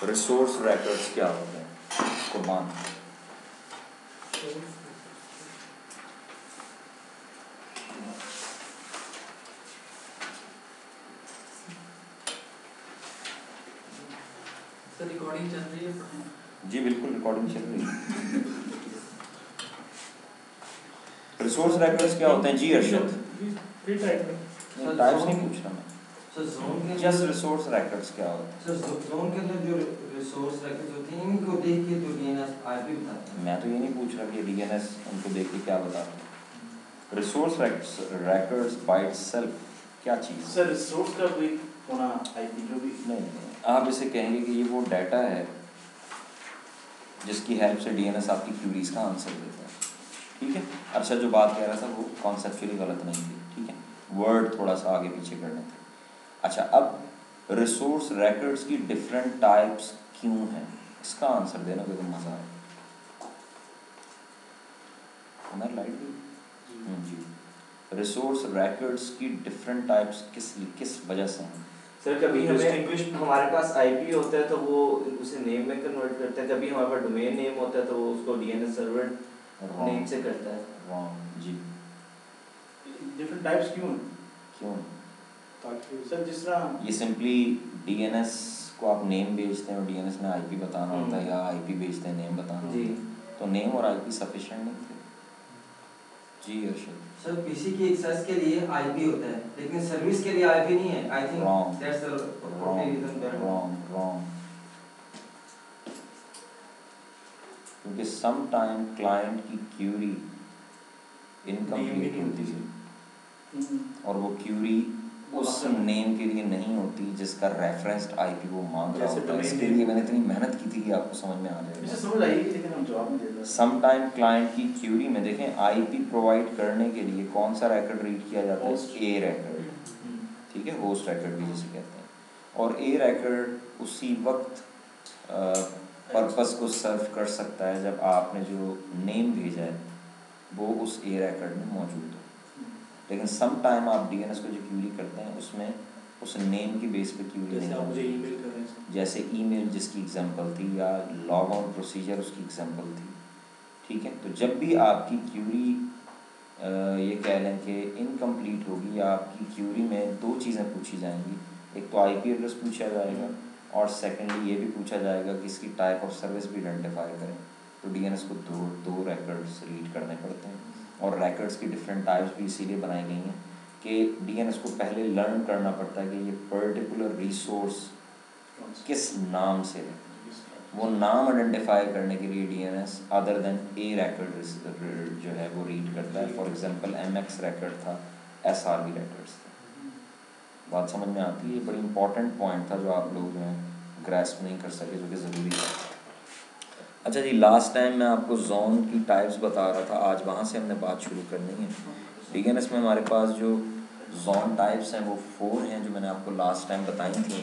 Resource रैकर्स क्या होते हैं कुर्बान? रिकॉर्डिंग चल रही है? जी बिल्कुल रिकॉर्डिंग चल रही है। रिसोर्स रैकर्स क्या होते हैं जी अरशद? टाइप्स नहीं पूछ रहा मैं सर जोन के जस्ट रिसोर्स रैकर्स क्या होते हैं? सर जोन के अंदर जो रिसोर्स रैकर्स होते हैं इनको देख के जो डीएनएस आईपी बताते हैं। मैं तो ये नहीं पूछ रहा कि डीएनएस उनको देख के क्या बताते हैं। रिसोर्स रैकर्स बाय इटसेल्फ क्या चीज़? सर रिसोर्स का कोई होना आईपी जो भी नहीं आप इसे कहेंगे कि ये वो डाटा है जिसकी हेल्प से डीएनएस आपकी क्यूरीज का आंसर देता है। ठीक है, अच्छा जो बात कह रहा था वो कॉन्सेप्चुअली गलत नहीं थी। ठीक है, वर्ड थोड़ा सा आगे पीछे करने थे। अच्छा अब रिसोर्स रैकर्स की डिफरेंट टाइप्स क्यों हैं, इसका आंसर देना कोई तो मज़ा है। हमारी लाइट गई जी। रिसोर्स रैकर्स की डिफरेंट टाइप्स किस वजह से हैं? सर कभी हमें हमारे पास आईपी होता है तो वो उसे नेम में कन्वर्ट करता है, कभी हमारे पास डोमेन नेम होता है तो वो उसको डीएनएस सर्वर नेम से करता है। रॉन्ग जी। डिफरेंट टाइप्स क्यों क्यों? ताकि सर जिस तरह ये सिंपली डीएनएस को आप नेम भेजते हैं और डीएनएस में आईपी बताना होता है, या आईपी भेजते हैं नेम बताना होता है, तो नेम और आईपी सफिशिएंट नहीं थे जी अरशद? सर पीसी की एक्सेस के लिए आईपी होता है लेकिन सर्विस के लिए आईपी नहीं है। I think that's the wrong क्योंकि सम टाइम क्लाइंट की क्यूरी इनकम्प्लीट होती है और वो क्यूरी उस नेम के लिए नहीं होती जिसका रेफरेंस्ड आईपी वो मांग रहा होता है। इसके लिए मैंने इतनी मेहनत की थी कि आपको समझ में आ जाएगा। समझ आई लेकिन हम जवाब नहीं देते। सम टाइम क्लाइंट की क्यूरी में देखें आईपी प्रोवाइड करने के लिए कौन सा रिकॉर्ड रीड किया जाता है? ए रिकॉर्ड। ठीक है, होस्ट रिकॉर्ड भी जिसे कहते हैं। और ए रिकॉर्ड उसी वक्त पर्पस को सर्व कर सकता है जब आपने जो नेम भेजा है वो उस ए रिकॉर्ड में मौजूद हो। लेकिन सम टाइम आप डीएनएस को जो क्यूरी करते हैं उसमें उस नेम की बेस पे क्यूरी नहीं करते। जैसे ईमेल जिसकी एग्जांपल थी, या लॉग ऑन प्रोसीजर उसकी एग्जांपल थी। ठीक है, तो जब भी आपकी क्यूरी ये कह लें कि इनकम्प्लीट होगी या आपकी क्यूरी में दो चीज़ें पूछी जाएंगी, एक तो आईपी एड्रेस पूछा जाएगा और सेकेंडली ये भी पूछा जाएगा कि इसकी टाइप ऑफ सर्विस भी आइडेंटिफाई करें। तो डीएनएस को दो रिकॉर्ड्स रीड करने पड़ते हैं और रिकॉर्ड्स की डिफरेंट टाइप्स भी इसीलिए बनाई गई हैं कि डीएनएस को पहले लर्न करना पड़ता है कि ये पर्टिकुलर रिसोर्स किस नाम से है। वो नाम आइडेंटिफाई करने के लिए डीएनएस अदर देन ए रिकॉर्ड जो है वो रीड करता है। फॉर एग्जांपल एमएक्स रिकॉर्ड था, एसआरबी रिकॉर्ड्स थे। बात समझ में आती है? ये बड़ी इंपॉर्टेंट पॉइंट था जो आप लोग जो हैं ग्रैस्प नहीं कर सके, जो कि ज़रूरी है। अच्छा जी, लास्ट टाइम मैं आपको जोन की टाइप्स बता रहा था, आज वहाँ से हमने बात शुरू करनी है। डीएनएस में हमारे पास जो जोन टाइप्स हैं वो 4 हैं जो मैंने आपको लास्ट टाइम बताई थी।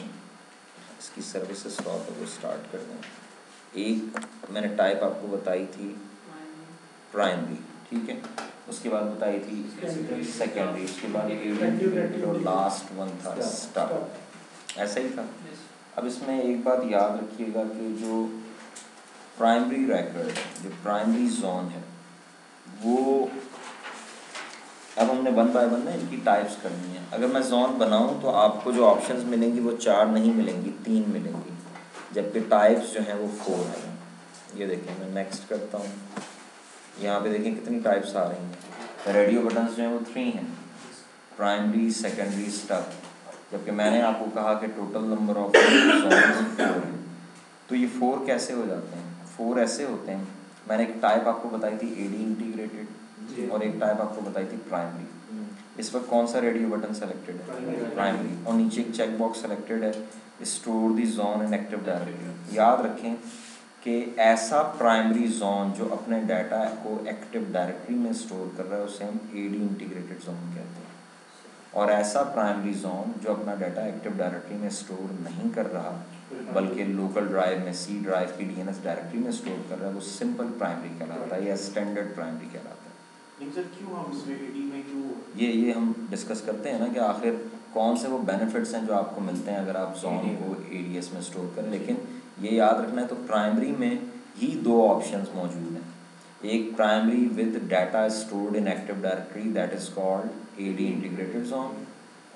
इसकी सर्विसेज स्टॉप है वो स्टार्ट कर दें। एक मैंने टाइप आपको बताई थी प्राइमरी, ठीक है, उसके बाद बताई थी सेकेंडरी, उसके बाद इंटीग्रेटेड और लास्ट वन था स्टार। ऐसा ही था। अब इसमें एक बात याद रखिएगा कि जो प्राइमरी रिकॉर्ड, जो प्राइमरी जोन है, वो अब हमने 1 बाय 1 ना इनकी टाइप्स करनी है। अगर मैं जोन बनाऊं तो आपको जो ऑप्शंस मिलेंगी वो 4 नहीं मिलेंगी, 3 मिलेंगी, जबकि टाइप्स जो हैं वो 4 हैं। ये देखें, मैं नेक्स्ट करता हूँ, यहाँ पे देखें कितनी टाइप्स आ रही हैं। रेडियो बटन्स जो हैं वो 3 हैं, प्राइमरी, सेकेंडरी, स्टब, जबकि मैंने आपको कहा कि टोटल नंबर ऑफ जोन्स 4 हैं। तो ये 4 कैसे हो जाते हैं? 4 ऐसे होते हैं, मैंने एक टाइप आपको बताई थी एडी इंटीग्रेटेड और एक टाइप आपको बताई थी प्राइमरी। इस वक्त कौन सा रेडियो बटन सेलेक्टेड है? प्राइमरी। और नीचे एक चेक बॉक्स सेलेक्टेड है, store the zone in active directory. याद रखें कि ऐसा प्राइमरी जोन जो अपने डाटा को एक्टिव डायरेक्टरी में स्टोर कर रहा है उसे हम एडी इंटीग्रेटेड जोन कहते हैं, और ऐसा प्राइमरी जोन जो अपना डाटा एक्टिव डायरेक्टरी में स्टोर नहीं कर रहा बल्कि लोकल ड्राइव में, सी ड्राइव की डीएनएस डायरेक्टरी में स्टोर कर रहा है, वो सिंपल प्राइमरी कहलाता है या स्टैंडर्ड प्राइमरी कहलाता है। लेकिन सर क्यों हम इसमें एडी में क्यों ये हम डिस्कस करते हैं ना कि आखिर कौन से वो बेनिफिट्स हैं जो आपको मिलते हैं अगर आप जॉन को एडीएस में स्टोर करें। लेकिन ये याद रखना है, तो प्राइमरी में ही दो ऑप्शंस मौजूद हैं, एक primary with data stored in active directory that is called AD integrated zone,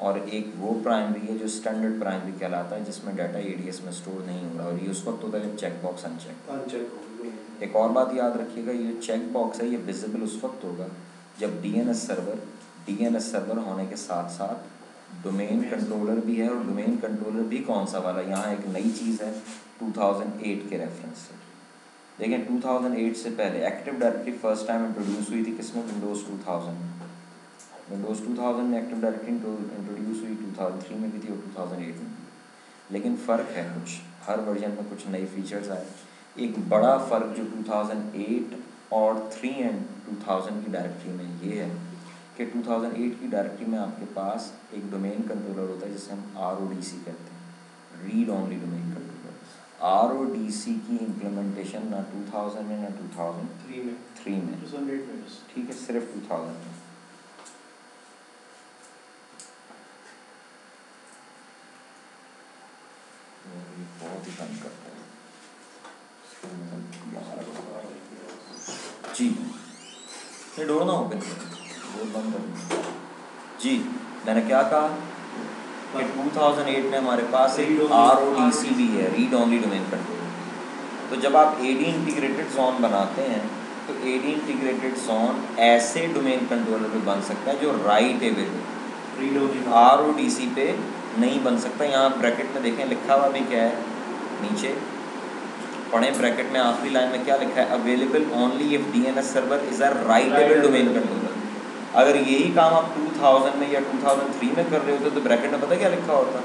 और एक वो प्राइमरी है जो स्टैंडर्ड प्राइमरी कहलाता है जिसमें डाटा एडीएस में स्टोर नहीं हो रहा, और ये उस वक्त होता है जब चेक बॉक्स अनचेक। एक और बात याद रखिएगा, ये चेक बॉक्स है ये विजिबल उस वक्त होगा जब डीएनएस सर्वर होने के साथ साथ डोमेन कंट्रोलर भी है, और डोमेन कंट्रोलर भी कौन सा वाला, यहाँ एक नई चीज़ है 2008 के रेफरेंस से। देखें 2008 से पहले active directory first time introduce हुई थी किसमें, विंडोज़ 2000 में। विंडोज़ 2000 में एक्टिव डायरेक्टरी इंट्रोड्यूस हुई, 2003 में भी थी और 2008 में भी। लेकिन फ़र्क है कुछ, हर वर्जन में कुछ नए फीचर्स आए। एक बड़ा फ़र्क जो 2008 और 3 एंड 2000 की डायरेक्टरी में ये है कि 2008 की डायरेक्टरी में आपके पास एक डोमेन कंट्रोलर होता है जिसे हम RODC कहते हैं, read only domain controller. RODC की इम्प्लीमेंटेशन ना 2000 में ना 2003 में, ठीक है, सिर्फ 2000 में। बहुत ही तंग करता है जी, ये डोर ना ओपन कर, डोर बंद कर जी। मैंने क्या कहा कि 2008 में हमारे पास एक RODC भी है, रीड ओनली डोमेन कंट्रोलर। तो जब आप AD इंटीग्रेटेड जोन बनाते हैं तो AD इंटीग्रेटेड जोन ऐसे डोमेन कंट्रोलर पे बन सकता है जो राइटेबल है, RODC पे नहीं बन सकता। यहाँ ब्रैकेट में देखें लिखा हुआ भी क्या है, नीचे पढ़ें ब्रैकेट में आखिरी लाइन में क्या लिखा है, available only if DNS server is a writable domain controller. अगर यही काम आप 2000 में या 2003 में कर रहे होते तो ब्रैकेट में पता क्या लिखा होता,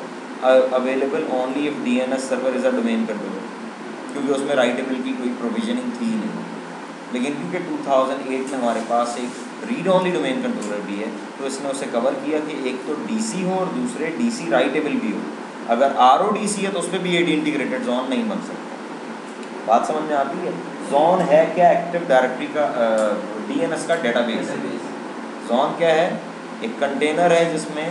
available only if DNS server is a domain controller, क्योंकि उसमें राइटेबल की कोई प्रोविजनिंग थी नहीं। लेकिन क्योंकि 2008 में हमारे पास एक रीड ओनली डोमेन कंट्रोलर भी है तो इसने उसे कवर किया कि एक तो DC हो और दूसरे DC राइटेबल भी हो। अगर RODC है तो उस पर भी AD इंटीग्रेटेड जोन नहीं बन सकता। बात समझ में आती है? जोन है क्या, एक्टिव डायरेक्टरी का DNS का डेटाबेस है। जोन क्या है, एक कंटेनर है जिसमें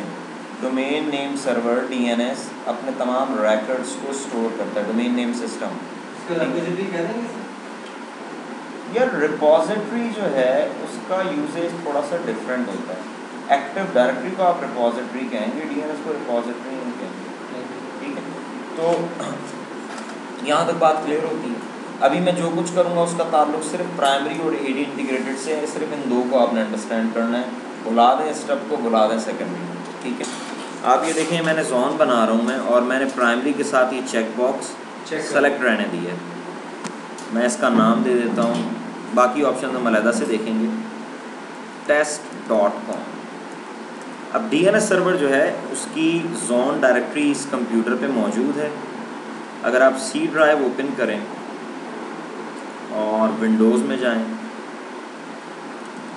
डोमेन नेम सर्वर DNS अपने तमाम रिकॉर्ड्स को स्टोर करता है, डोमेन नेम सिस्टम। यार रिपॉजिटरी जो है उसका यूजेज थोड़ा सा डिफरेंट होता है। एक्टिव डायरेक्टरी को आप रिपॉजिटरी कहेंगे, DNS को रिपॉजिटरी नहीं कहेंगे, ठीक है। तो यहाँ तक बात क्लियर होती है। अभी मैं जो कुछ करूँगा उसका ताल्लुक सिर्फ प्राइमरी और AD इंटीग्रेटेड से है, सिर्फ इन दो को आपने अंडरस्टैंड करना है। बुला दें स्टेप को, बुला दें सेकेंडरी, ठीक है। आप ये देखें मैंने जोन बना रहा हूँ मैं, और मैंने प्राइमरी के साथ ये चेक बॉक्स सेलेक्ट रहने दिया है। मैं इसका नाम दे देता हूँ, बाकी ऑप्शन हम अलहदा से देखेंगे। test.com। अब DNS सर्वर जो है उसकी जोन डायरेक्टरी इस कंप्यूटर पे मौजूद है। अगर आप C ड्राइव ओपन करें और विंडोज़ में जाएं,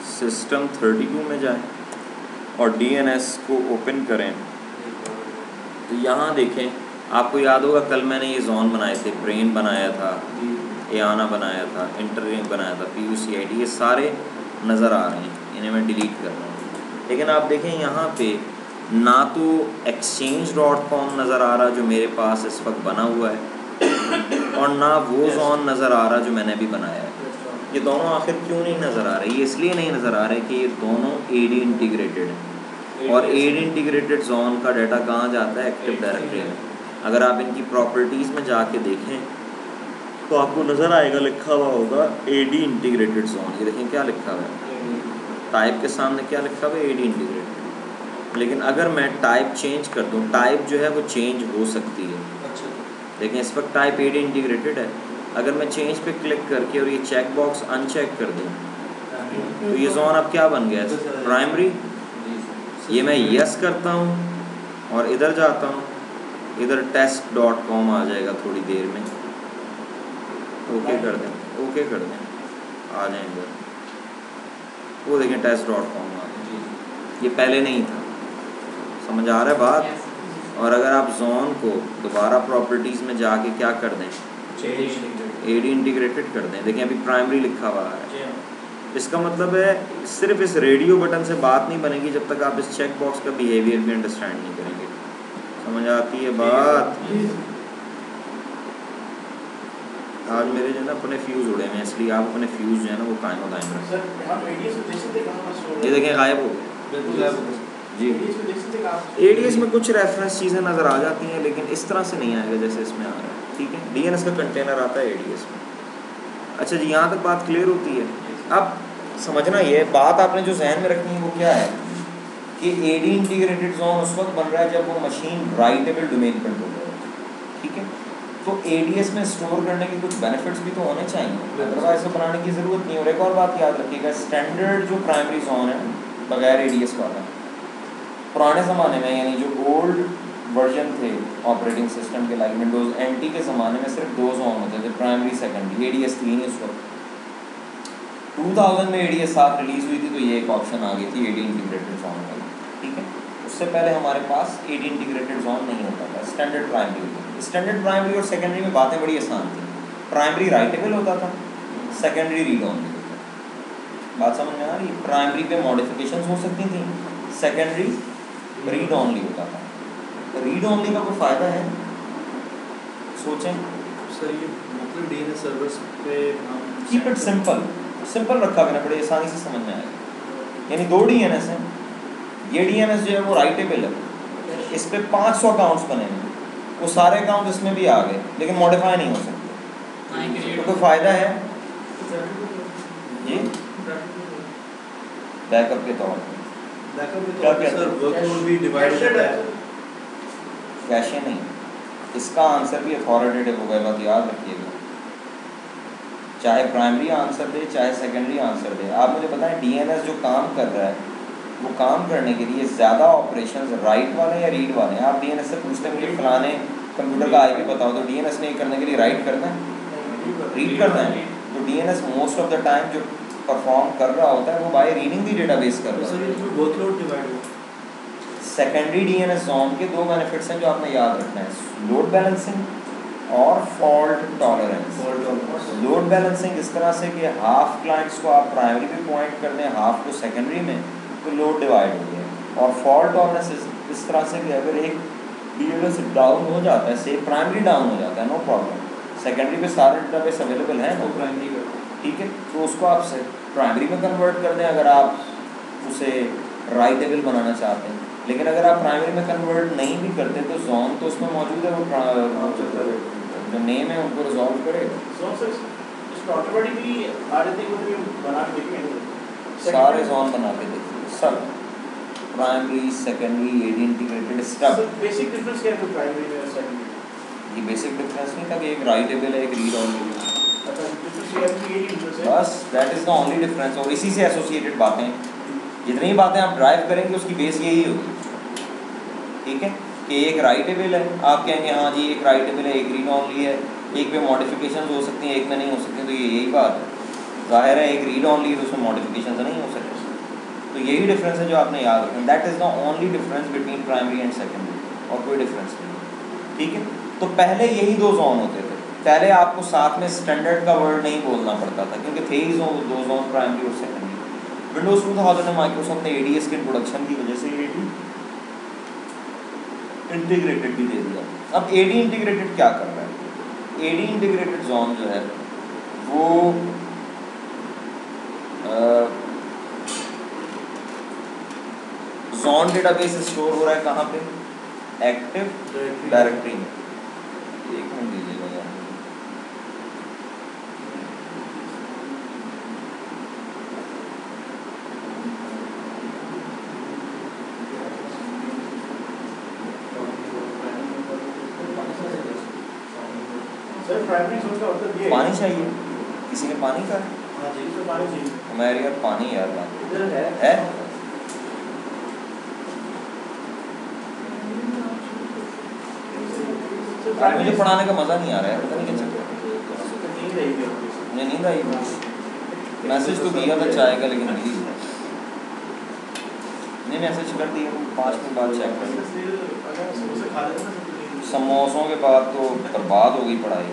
सिस्टम 32 में जाएं और DNS को ओपन करें तो यहाँ देखें, आपको याद होगा कल मैंने ये जोन बनाए थे, ब्रेन बनाया था, एआना बनाया था, इंटरनेट बनाया था, PUCID, ये सारे नज़र आ रहे हैं। इन्हें मैं डिलीट कर रहा हूँ। लेकिन आप देखें यहाँ पे ना तो exchange.com नज़र आ रहा जो मेरे पास इस वक्त बना हुआ है, और ना वो जोन नज़र आ रहा जो मैंने अभी बनाया है। ये दोनों आखिर क्यों नहीं नज़र आ रहे? ये इसलिए नहीं नज़र आ रहे कि ये दोनों AD इंटीग्रेटेड हैं, और AD इंटीग्रेटेड जोन का डाटा कहाँ जाता है, एक्टिव डायरेक्टरी में। अगर आप इनकी प्रॉपर्टीज़ में जाके देखें तो आपको नज़र आएगा, लिखा हुआ होगा AD इंटीग्रेटेड जोन। ये देखें क्या लिखा हुआ है, टाइप के सामने क्या लिखा हुआ है, AD इंटीग्रेटेड। लेकिन अगर मैं टाइप चेंज कर दूँ, टाइप जो है वो चेंज हो सकती है। लेकिन इस वक्त टाइप AD इंटीग्रेटेड है। अगर मैं चेंज पे क्लिक करके और ये चेक बॉक्स अनचेक कर दूँ तो ये जोन अब क्या बन गया, प्राइमरी। ये मैं यस करता हूँ और इधर जाता हूँ, इधर test.com आ जाएगा थोड़ी देर में। ओके कर दें, ओके कर दें, आ जाए इधर, वो देखें test.com आ जाए। ये पहले नहीं था, समझ आ रहा है बात? और अगर आप जोन को दोबारा प्रॉपर्टीज़ में जाके क्या कर दें, AD इंटीग्रेटेड कर दें, देखें अभी प्राइमरी लिखा हुआ है, इसका मतलब है सिर्फ इस रेडियो बटन से बात नहीं बनेगी जब तक आप इस चेक बॉक्स का बिहेवियर भी अंडरस्टैंड नहीं करेंगे। समझ आती है बात? आज मेरे जो है ना अपने फ्यूज़ उड़े हैं, इसलिए आप अपने फ्यूज़ जो है ना वो कायम दायम रखें। सर हम एडीएस में देख सकते कहां पर स्टोर ये देखें गायब हो गया बिल्कुल गायब हो गया। जी। एडीएस में देख सकते कहां? एडीएस में कुछ रेफरेंस चीज़ें नज़र आ जाती हैं लेकिन इस तरह से नहीं आएगा जैसे इसमें आ रहा है, ठीक है। डीएनएस का कंटेनर आता है एडीएस में। अच्छा जी, यहाँ तक बात क्लियर होती है। अब समझना ये बात आपने जो जहन में रखनी है वो क्या है कि एडी इंटीग्रेटेड जोन उस वक्त बन रहा है जब वो मशीन राइटेबल डोमेन कंट्रोलर है, ठीक है। तो एडीएस में स्टोर करने के कुछ बेनिफिट्स भी तो होने चाहिए, अदरवाइज तो बनाने की ज़रूरत नहीं। और एक और बात याद रखिएगा, स्टैंडर्ड जो प्राइमरी जोन है बगैर एडीएस वाला, पुराने ज़माने में यानी जो ओल्ड वर्जन थे ऑपरेटिंग सिस्टम के, लाइक विंडोज़ एनटी के ज़माने में सिर्फ 2 जोन होते थे, प्राइमरी सेकेंडरी। एडीएस थी नहीं उस वक्त। 2000 में एडीएस 7 रिलीज़ हुई थी तो ये एक ऑप्शन आ गई थी एडी इंटीग्रेटेड जोन वाली, ठीक है। उससे पहले हमारे पास एडी इंटीग्रेटेड जोन नहीं होता था, स्टैंडर्ड प्राइमरी होता था। स्टैंडर्ड प्राइमरी और सेकेंडरी में बातें बड़ी आसान थी। प्राइमरी राइटेबल होता था, सेकेंडरी रीड ऑनली होता था। बात समझ में आ रही है? प्राइमरी पे मॉडिफिकेशंस हो सकती थी, सेकेंडरी रीड ऑनली होता था। रीड ऑनली का कोई फ़ायदा है? सोचें सर। ये मतलब डीएनएस सर्वर्स पे हम कीप इट सिंपल, सिंपल रखा करना बड़े आसानी से समझ में आएगा। यानी 2 डीएनएस हैं, ये डीएनएस जो है वो राइटेबल है, इस पे 500 अकाउंट्स बने हैं, वो सारे अकाउंट इसमें भी आ गए लेकिन मॉडिफाई नहीं हो सकते, तो कोई फ़ायदा है जी बैकअप के तौर पर? क्या कहते हैं वर्कलोड भी डिवाइड होता है। कैशे नहीं, इसका आंसर भी अथॉरिटेटिव होगा, बात याद रखिएगा। चाहे प्राइमरी आंसर दे चाहे सेकेंडरी आंसर दे, आप मुझे बताएं डीएनएस जो काम कर रहा है वो काम करने के लिए ज़्यादा ऑपरेशंस राइट वाले या रीड वाले हैं? आप डीएनएस से पूछते हैं मुझे फलाने कंप्यूटर का आईपी बताओ, तो डीएनएस ने करने के लिए राइट करना है, रीड करना है। तो DNS most of the time जो परफॉर्म कर रहा होता है वो बाय रीडिंग दी डेटाबेस कर रहा है। वर्कलोड डिवाइड हो। सेकेंडरी डीएनएस जोन के 2 बेनिफिट्स हैं जो आपने याद रखना है, लोड बैलेंसिंग और फॉल्ट टॉलरेंस। लोड बैलेंसिंग इस तरह से कि हाफ क्लाइंट्स को आप प्राइमरी पे पॉइंट कर दें, हाफ को सेकेंडरी में, तो लोड डिवाइड हो गया। और फॉल्ट टॉलरेंस इस तरह से कि अगर एक डीएनएस डाउन हो जाता है, से प्राइमरी डाउन हो जाता है, नो प्रॉब्लम, सेकेंडरी पे सारे डेटाबेस अवेलेबल हैं, तो प्राइमरी का ठीक है, तो उसको आप प्राइमरी में कन्वर्ट कर दें अगर आप उसे राइटेबल बनाना चाहते हैं। लेकिन अगर आप प्राइमरी में कन्वर्ट नहीं भी करते तो जोन तो उसमें मौजूद है, वो जो नेम है उनको रिजॉल्व करेगा। जोन सर इसमें ऑटोमेटिकली आ जाते हैं, वो बना के देखेंगे सारे जोन बना के देखिए सब, primary secondary AD integrated stuff. Basic difference क्या है प्राइमरी में और सेकेंडरी? ये बेसिक डिफरेंस नहीं था कि एक राइटेबल है एक रीड ऑनली है, अच्छा डिफरेंस ये है कि ये डिफरेंस है बस that is the only difference. और इसी से एसोसिएटेड बातें, जितनी बातें आप ड्राइव करेंगे उसकी बेस यही होगी, ठीक है, कि एक राइटेबल है, आप कहेंगे हाँ जी एक राइटेबल है एक रीड ऑनली है, एक पे मॉडिफिकेशन हो सकती हैं एक में नहीं हो सकती, तो ये यही बात है। ज़ाहिर है एक रीड ऑनली है तो उसमें मॉडिफिकेशन नहीं हो सकती, तो यही डिफरेंस है जो आपने याद रखना। That is the only difference between primary and secondary, और कोई डिफरेंस नहीं, ठीक है। तो पहले यही 2 जोन होते थे, पहले आपको साथ में स्टैंडर्ड का वर्ड नहीं बोलना पड़ता था क्योंकि थे ही 2 जोन प्राइमरी और सेकेंडरी। विंडोज़ 2000 में माइक्रोसॉफ्ट ने एडीएस के इंट्रोडक्शन की वजह से एडी इंटीग्रेटेड भी दे दिया। अब एडी इंटीग्रेटेड क्या कर रहा है? एडी इंटीग्रेटेड जोन जो है वो जोन डेटाबेस स्टोर हो रहा है कहाँ पे? एक्टिव डायरेक्टरी में। एक मिनट दीजिएगा यार, सर प्राइमरी जोन का मतलब ये पानी चाहिए किसी ने? पानी का हां जी तो पानी चाहिए हमारे यार पानी यार बात इधर है। मुझे पढ़ाने का मज़ा नहीं आ रहा है, पता नहीं क्या चल रहा है। नींद आई है मुझे नींद आई, मैसेज तो दिया था चाय का लेकिन मिली नहीं, मैसेज कर दिया 5 मिनट बाद चेक कर। अगर समोसे खा लेते ना तो समोसों के बाद तो बर्बाद हो गई पढ़ाई,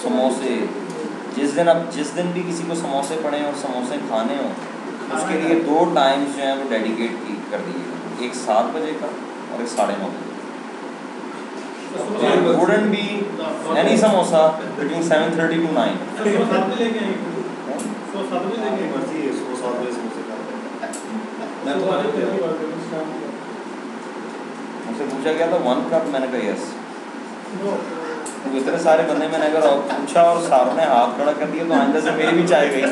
समोसे जिस दिन भी किसी को समोसे पड़े और समोसे खाने हो, उसके लिए 2 टाइम्स जो हैं वो डेडिकेट कर दिए, एक 7 बजे का और एक 9:30 बजे। There wouldn't be any samosa between 7:30 to 9. मुझसे पूछा गया था 1 कप, मैंने कहा यस। तो इतने सारे बंदे मैंने अगर पूछा और सारों ने हाथ खड़ा कर दिया तो आइंदा से मेरी भी चाय गई।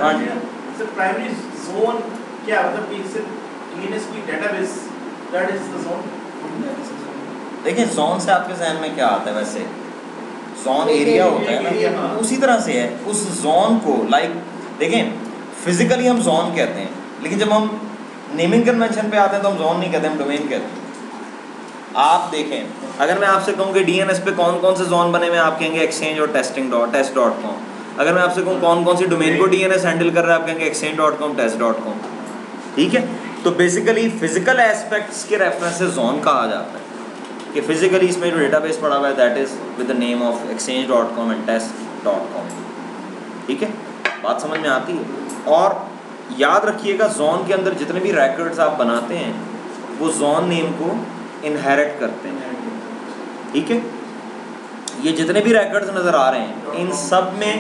हाँ जी सर, प्राइमरी जोन क्या मतलब कि सिर्फ डीएनएस की database that is the zone? देखिए जोन से आपके जहन में क्या आता है? वैसे जोन एरिया होता है ना, उसी तरह से है। उस जोन को देखें फिजिकली हम जोन कहते हैं, लेकिन जब हम नेमिंग कन्वेंशन पे आते हैं तो हम जोन नहीं कहते, हम डोमेन कहते हैं। आप देखें, अगर मैं आपसे कहूँ कि डीएनएस पे कौन कौन से जोन बने हुए हैं, आप कहेंगे एक्सचेंज और test.com। अगर मैं आपसे कहूँ कौन कौन सी डोमेन को डीएनएस हैंडल कर रहा है, आप कहेंगे exchange.com, test.com। ठीक है, तो बेसिकली फिजिकल एस्पेक्ट्स के रेफरेंस से जोन कहा जाता है कि फिजिकली इसमें जो डेटाबेस पड़ा हुआ है that is with the name of exchange.com and test.com। ठीक है, बात समझ में आती है? और याद रखिएगा जोन के अंदर जितने भी रिकॉर्ड्स आप बनाते हैं वो जोन नेम को इनहेरिट करते हैं। ठीक है, ये जितने भी रिकॉर्ड्स नज़र आ रहे हैं इन सब में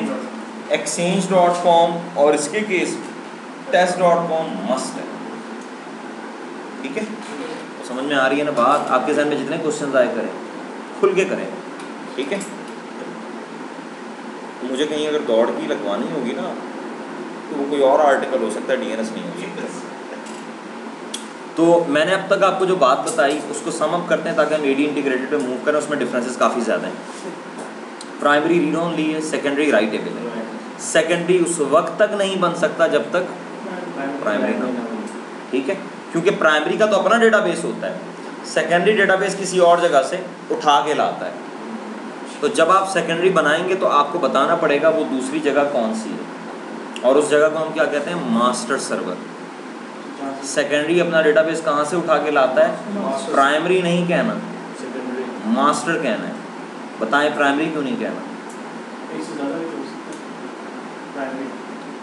exchange.com और इसके केस test.com मस्ट है। ठीक है, तो समझ में आ रही है ना बात? आपके जहन में जितने क्वेश्चन आए करें, खुल के करें। ठीक है, तो मुझे कहीं अगर दौड़ की लगवानी होगी ना तो वो कोई और आर्टिकल हो सकता है, डीएनएस नहीं हो सकता। तो मैंने अब तक आपको जो बात बताई उसको सम अप करते हैं ताकि हम एडी इंटीग्रेटेड पे मूव करें। उसमें डिफरेंसेस काफ़ी ज़्यादा हैं। प्राइमरी रीड ओनली है, सेकेंडरी राइटेबल है। सेकेंडरी उस वक्त तक नहीं बन सकता जब तक प्राइमरी ना हो। ठीक है, क्योंकि प्राइमरी का तो अपना डेटाबेस होता है, सेकेंडरी डेटाबेस किसी और जगह से उठा के लाता है। तो जब आप सेकेंडरी बनाएंगे तो आपको बताना पड़ेगा वो दूसरी जगह कौन सी है, और उस जगह को हम क्या कहते हैं? Master server. सेकेंडरी अपना डेटाबेस कहाँ से उठा के लाता है? प्राइमरी नहीं कहना, मास्टर कहना है। बताएं प्राइमरी क्यों नहीं कहना?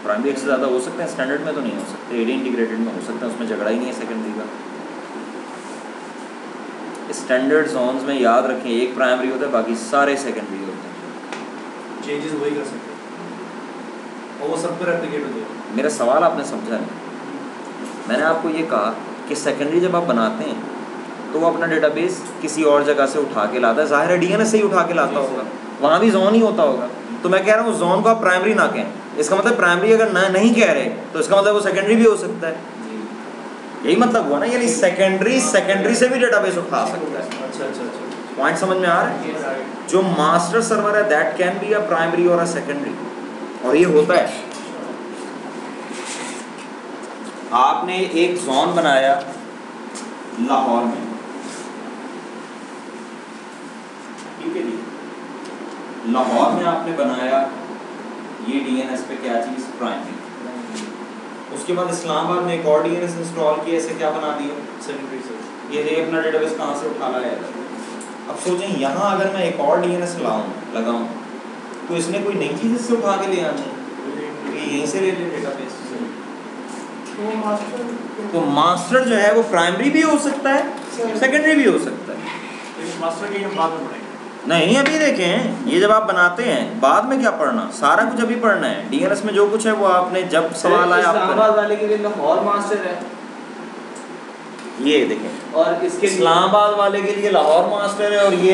प्राइमरी एक से ज़्यादा हो सकते हैं, स्टैंडर्ड में तो नहीं हो सकते, एडी इंटीग्रेटेड में हो सकता है, उसमें झगड़ा ही नहीं है सेकेंडरी का। स्टैंडर्ड जोन्स में याद रखें एक प्राइमरी होता है, बाकी सारे सेकेंडरी होते हैं। चेंजेस वही कर सकते हैं और वो सब पर एप्लीकेट हो जाएगा। मेरा सवाल आपने समझा नहीं। मैंने आपको ये कहा कि सेकेंडरी जब आप बनाते हैं तो वो अपना डेटाबेस किसी और जगह से उठा के लाता है। ज़ाहिर है डीएनएस से ही उठा के लाता होगा, वहाँ भी जोन ही होता होगा। तो मैं कह रहा हूँ जोन को आप प्राइमरी ना कहें। इसका मतलब प्राइमरी अगर ना नहीं कह रहे तो इसका मतलब वो सेकेंडरी भी हो सकता है। यही मतलब हुआ ना, यानी सेकेंडरी से भी डेटाबेस उठा सकता है। अच्छा। पॉइंट समझ में आ रहा है? जो मास्टर सर्वर है that can be a primary और अ सेकेंडरी, और ये होता है। आपने एक जोन बनाया लाहौर में, ठीक है जी, लाहौर में आपने बनाया ये डीएनएस पे क्या चीज़? प्राइमरी। उसके बाद इस्लामाबाद में एक और डीएनएस इंस्टॉल किया, इसे क्या बना दिया? सेकेंडरी से ये अपना डेटाबेस कहाँ से उठा लाया? अब सोचें यहाँ अगर मैं एक और डीएनएस लगाऊं तो इसने कोई नई चीज़ इससे उठा के ले आनी है, यहीं से ले डेटाबेस। तो मास्टर जो है वो प्राइमरी भी हो सकता है, सेकेंडरी भी हो सकता है। मास्टर के हम बाद में पढ़ेंगे। नहीं, अभी देखें, ये जब आप बनाते हैं बाद में क्या पढ़ना, सारा कुछ अभी पढ़ना है। डीएनएस में जो कुछ है वो आपने जब सवाल आया इस्लामाबाद वाले के लिए लाहौर मास्टर है, ये देखें, और इसके इस्लामाबाद वाले के लिए लाहौर मास्टर है, और ये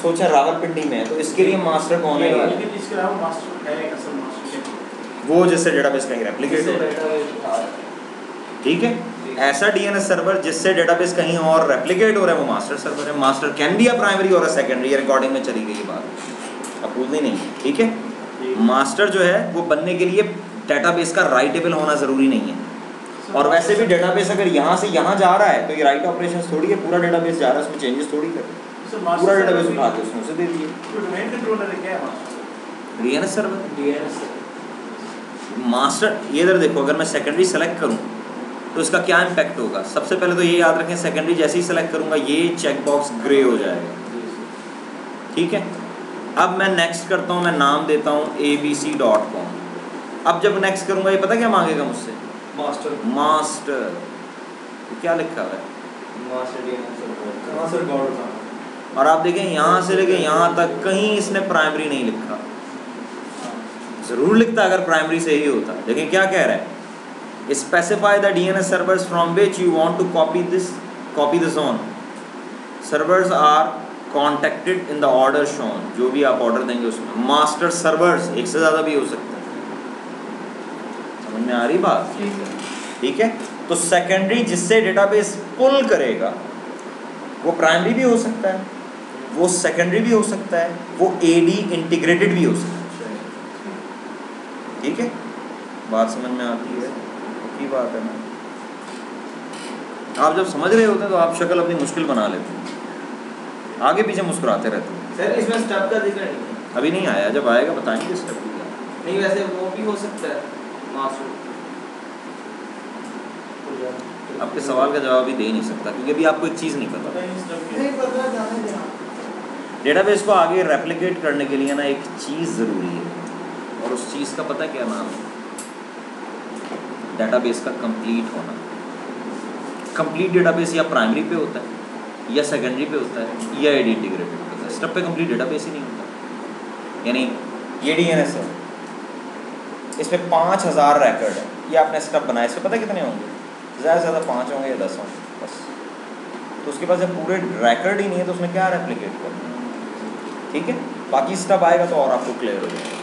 सोचा रावलपिंडी में है, तो इसके लिए मास्टर कौन है? लेकिन इसके अलावा मास्टर है, असल मास्टर वो जिससे डेटाबेस कहीं रेप्लिकेट हो। ठीक है, ऐसा डीएनएस सर्वर जिससे डेटाबेस कहीं और रेप्लिकेट हो रहा है वो मास्टर सर्वर है। Master can be a primary और अ सेकेंडरी। रिकॉर्डिंग में चली गई बात, अपूर्णी नहीं। ठीक है, मास्टर जो है वो बनने के लिए डेटाबेस का राइटेबल होना ज़रूरी नहीं है। और वैसे भी डेटाबेस अगर यहाँ से यहाँ जा रहा है तो ये राइट ऑपरेशन थोड़ी है, पूरा डेटाबेस जा रहा है, उसमें चेंजेस थोड़ी कर, पूरा डेटाबेस उठा के उसमें उसे दे दिए। डीएनएस सर्वर, मास्टर, ये इधर देखो, अगर मैं सेकेंडरी सेलेक्ट करूँ तो इसका क्या इम्पैक्ट होगा? सबसे पहले तो ये याद रखें, सेकेंडरी जैसे ही सेलेक्ट करूँगा ये चेक बॉक्स ग्रे हो जाएगा। ठीक है। अब मैं नेक्स्ट करता हूँ, मैं नाम देता हूँ abc.com। अब जब नेक्स्ट करूँगा ये पता क्या मांगेगा मुझसे? मास्टर। तो क्या लिखा हुआ है? Master DNS server. कहाँ से रिकॉर्ड था? और आप देखें यहाँ से लेके यहाँ तक कहीं इसने प्राइमरी नहीं लिखा। ज़रूर लिखता अगर प्राइमरी से ही होता। लेकिन क्या कह रहा है? Specify the DNS servers from which you want to copy the zone. Servers are contacted in the order shown. जो भी आप ऑर्डर देंगे उसमें मास्टर सर्वर्स, एक से ज़्यादा भी हो सकता है। समझ में आ रही बात? ठीक है। तो सेकेंडरी जिससे डेटाबेस पुल करेगा वो प्राइमरी भी हो सकता है, वो सेकेंडरी भी हो सकता है, वो AD इंटीग्रेटेड भी हो सकता है। ठीक है, बात समझ में आती है? की बात है ना। आप जब समझ रहे होते हैं तो आप शक्ल अपनी मुश्किल बना लेते हैं, आगे पीछे मुस्कुराते रहते हैं। सर इसमें स्टेप का जिक्र नहीं है। अभी नहीं आया, जब आएगा बताएंगे स्टेप क्या। नहीं वैसे वो भी हो सकता है मास्टर। आपके सवाल का जवाब भी दे नहीं सकता क्योंकि अभी आपको एक चीज़ नहीं पता। नहीं पता, जाने देना। डेटाबेस को आगे रेप्लिकेट करने के लिए ना एक चीज़ ज़रूरी है, और उस चीज़ का पता क्या नाम है? डेटाबेस का कंप्लीट होना। कंप्लीट डेटाबेस या प्राइमरी पे होता है या सेकेंडरी पे होता है या AD इंटीग्रेटेड पे होता है। स्टफ पे कंप्लीट डेटाबेस ही नहीं होता। यानी ये DNS है, इसमें 5000 रिकॉर्ड है, ये आपने स्टफ बनाया, इसमें पता कितने होंगे? ज़्यादा से ज़्यादा 5 होंगे या 10 होंगे बस। तो उसके पास जब पूरे रिकॉर्ड ही नहीं है तो उसने क्या रेप्लिकेट करना? ठीक है, बाकी स्टफ आएगा तो और आपको क्लियर हो जाएगा।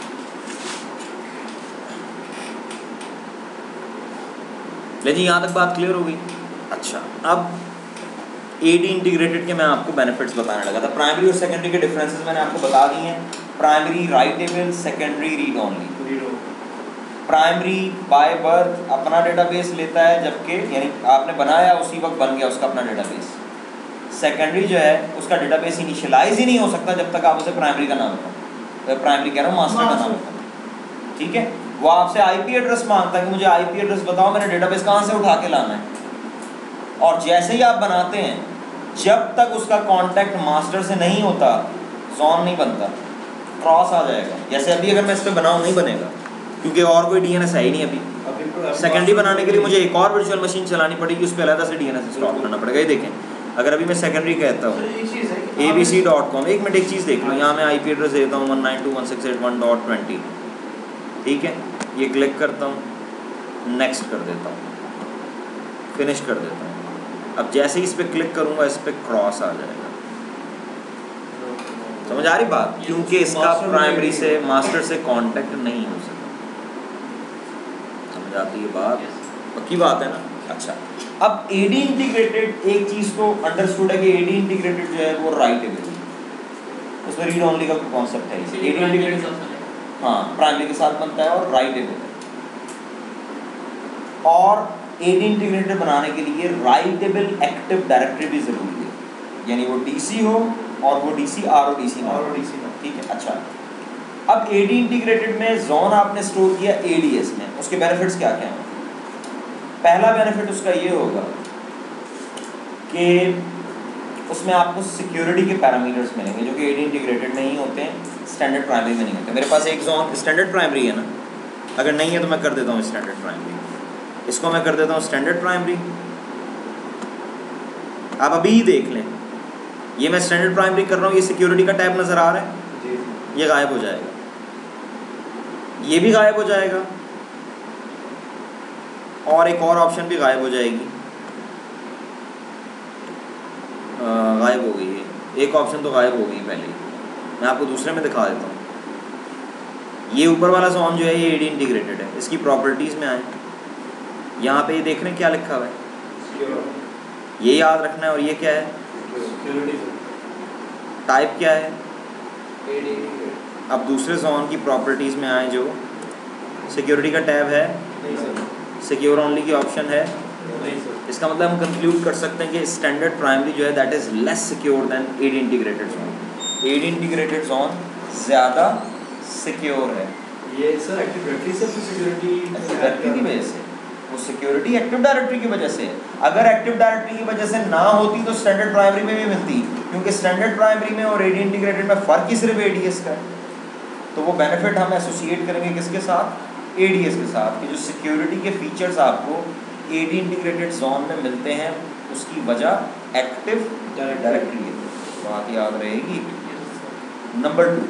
लेकिन यहाँ तक बात क्लियर हो गई। अच्छा, अब AD इंटीग्रेटेड के मैं आपको बेनिफिट्स बताने लगा था। प्राइमरी और सेकेंडरी के डिफरेंसेस मैंने आपको बता दिए हैं। Primary writable, secondary read only. Primary by birth अपना डेटाबेस लेता है, जबकि यानी आपने बनाया उसी वक्त बन गया उसका अपना डेटाबेस। सेकेंडरी जो है उसका डेटाबेस इनिशियलाइज ही नहीं हो सकता जब तक आप उसे प्राइमरी का नाम बताओ। प्राइमरी कह रहा हूँ, मास्टर का नाम बताओ। ठीक है, वो आपसे IP एड्रेस मांगता है कि मुझे IP एड्रेस बताओ, मैंने डेटाबेस कहाँ से उठा के लाना है। और जैसे ही आप बनाते हैं, जब तक उसका कांटेक्ट मास्टर से नहीं होता जोन नहीं बनता, क्रॉस आ जाएगा। जैसे अभी अगर मैं इस पर बनाऊँ नहीं बनेगा क्योंकि और कोई DNS है ही नहीं अभी। सेकेंडरी बनाने के लिए मुझे एक और वर्चुअल मशीन चलानी पड़ेगी, उस पर अलग से DNS इंस्टॉल करना पड़ेगा। ये देखें, अगर अभी मैं सेकेंडरी कहता हूँ abc.com, एक मिनट एक चीज़ देख लो, यहाँ मैं IP एड्रेस देता हूँ 192.168.1.20। ठीक है, ये क्लिक करता हूँ, नेक्स्ट कर देता हूँ, फिनिश कर देता हूँ। अब जैसे ही इस पर क्लिक करूँगा इस पर क्रॉस आ जाएगा। समझ आ रही बात? क्योंकि इसका प्राइमरी से मास्टर से कांटेक्ट नहीं हो सकता। समझ आती है बात? पक्की बात है ना? अच्छा, अब AD इंटीग्रेटेड एक चीज़ तो अंडरस्टूड है कि AD इंटीग्रेटेड जो है वो राइटेबल, उसमें रीड ओनली का कॉन्सेप्ट है। AD इंटीग्रेटेड हाँ प्राइमरी के साथ बनता है और राइटेबल है। और AD इंटीग्रेटेड बनाने के लिए राइटेबल एक्टिव डायरेक्टरी भी ज़रूरी है, यानी वो DC हो और वो DC RODC ना हो। ठीक है, अच्छा, अब AD इंटीग्रेटेड में जोन आपने स्टोर किया ADS में, उसके बेनिफिट्स क्या क्या हैं? पहला बेनिफिट उसका ये होगा कि उसमें आपको सिक्योरिटी के पैरामीटर्स मिलेंगे जो कि AD इंटीग्रेटेड में ही होते हैं, स्टैंडर्ड प्राइमरी में नहीं होते। मेरे पास एक जोन स्टैंडर्ड प्राइमरी है ना, अगर नहीं है तो मैं कर देता हूँ स्टैंडर्ड प्राइमरी, इसको मैं कर देता हूँ स्टैंडर्ड प्राइमरी। आप अभी ही देख लें, ये मैं स्टैंडर्ड प्राइमरी कर रहा हूँ, ये सिक्योरिटी का टैब नज़र आ रहा है, ये गायब हो जाएगा, ये भी गायब हो जाएगा और एक और ऑप्शन भी गायब हो जाएगी, गायब हो गई है, एक ऑप्शन तो गायब हो गई पहले ही। मैं आपको दूसरे में दिखा देता हूँ। ये ऊपर वाला जोन जो है ये AD इंटीग्रेटेड है। इसकी प्रॉपर्टीज़ में आए, यहाँ पे ये देख रहे हैं क्या लिखा हुआ है, ये याद रखना है। और ये क्या है? टाइप क्या है? अब दूसरे जोन की प्रॉपर्टीज़ में आए, जो सिक्योरिटी का टैब है, सिक्योर ओनली की ऑप्शन है। इसका मतलब हम कंक्लूड कर सकते हैं कि स्टैंडर्ड प्राइमरी जो है that is less secure than AD integrated zone. AD integrated zone ज़्यादा सिक्योर है। ये सर एक्टिव डायरेक्टरी से सिक्योरिटी की वजह से, वो सिक्योरिटी एक्टिव डायरेक्टरी की वजह से। अगर एक्टिव डायरेक्टरी की वजह से ना होती तो स्टैंडर्ड प्राइमरी में भी मिलती, क्योंकि स्टैंडर्ड प्राइमरी में और एडी इंटीग्रेटेड में फ़र्क ही सिर्फ एडीएस का है। तो वो बेनिफिट हम एसोसिएट करेंगे किसके साथ? एडीएस के साथ, कि जो सिक्योरिटी के फीचर्स आपको एडी इंटीग्रेटेड जोन में मिलते हैं उसकी वजह एक्टिव डायरेक्टरी है। बात याद रहेगी। नंबर 2,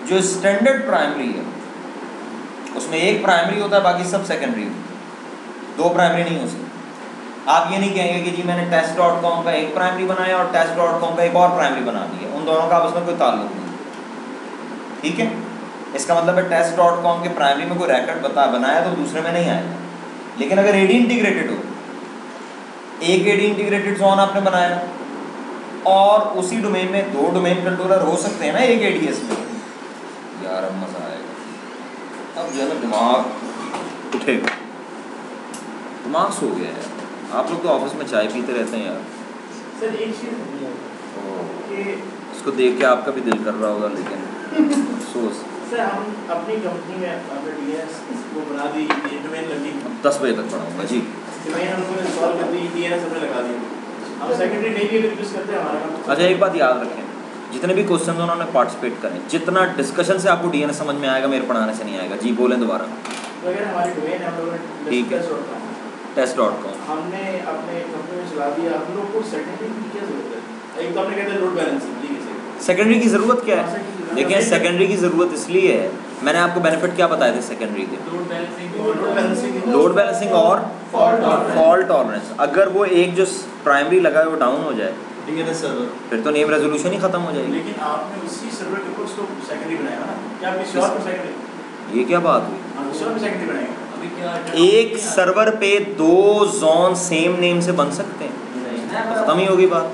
जो स्टैंडर्ड प्राइमरी है उसमें एक प्राइमरी होता है, बाकी सब सेकेंडरी होता है। 2 प्राइमरी नहीं हो सकती। आप ये नहीं कहेंगे कि जी मैंने test.com का एक प्राइमरी बनाया और test.com का एक और प्राइमरी बना दिया, उन दोनों का आपस में कोई ताल्लुक नहीं। ठीक है, इसका मतलब है test.com के प्राइमरी में कोई रैकेट बनाया तो दूसरे में नहीं आएगा। लेकिन अगर एडी इंटीग्रेटेड हो, एक एडी इंटीग्रेटेड जोन आपने बनाया और उसी डोमेन में 2 डोमेन कंट्रोलर हो सकते हैं ना एक एडीएस में, यार अब मजा आएगा। अब जो है दिमाग उठेगा, दिमाग सो गया है। आप लोग तो ऑफिस में चाय पीते रहते हैं यार। सर एक चीज़ कि इसको देख के आपका भी दिल कर रहा होगा, लेकिन अफसोस। सर हम अपनी कंपनी में अपने डीएनएस को बना दी, डोमेन लगी, 10 बजे तक पढ़ाऊंगा जी। डोमेन हमको इंस्टॉल कर दी, डीएनएस हमने लगा दी, हम सेकेंडरी नहीं भी यूज़ करते हैं हमारा काम। अच्छा एक बात याद रखें, जितने भी क्वेश्चन उन्होंने पार्टिसिपेट करें, जितना डिस्कशन से आपको डीएनएस समझ में आएगा मेरे पढ़ाने से नहीं आएगा। जी बोलें दोबारा। तो अगर हमारी डोमेन हम लोगों ठीक है, test.com हमने अपने कंपनी में चला दिया, हम लोग को सेकेंडरी की क्या जरूरत है? एक तो आपने कहते हैं लोड बैलेंसिंग, ठीक है। सेकेंडरी की ज़रूरत क्या है? देखिए सेकेंडरी की ज़रूरत इसलिए है, मैंने आपको बेनिफिट क्या बताए थे सेकेंडरी के? लोड बैलेंसिंग और फॉल्ट टॉलरेंस। अगर वो एक जो प्राइमरी लगा है वो डाउन हो जाए डीएनएस सर्वर, फिर तो नेम रेजोल्यूशन ही खत्म हो जाएगी। लेकिन आपने उसी सर्वर के ऊपर उसको सेकेंडरी बनाया ना, क्या आप किसी और पे सेकेंडरी? ये क्या बात हुई? हाँ, किसी और पे सेकेंडरी बनाएंगे। एक सर्वर पे 2 जोन सेम नेम से बन सकते हैं, खत्म ही होगी बात।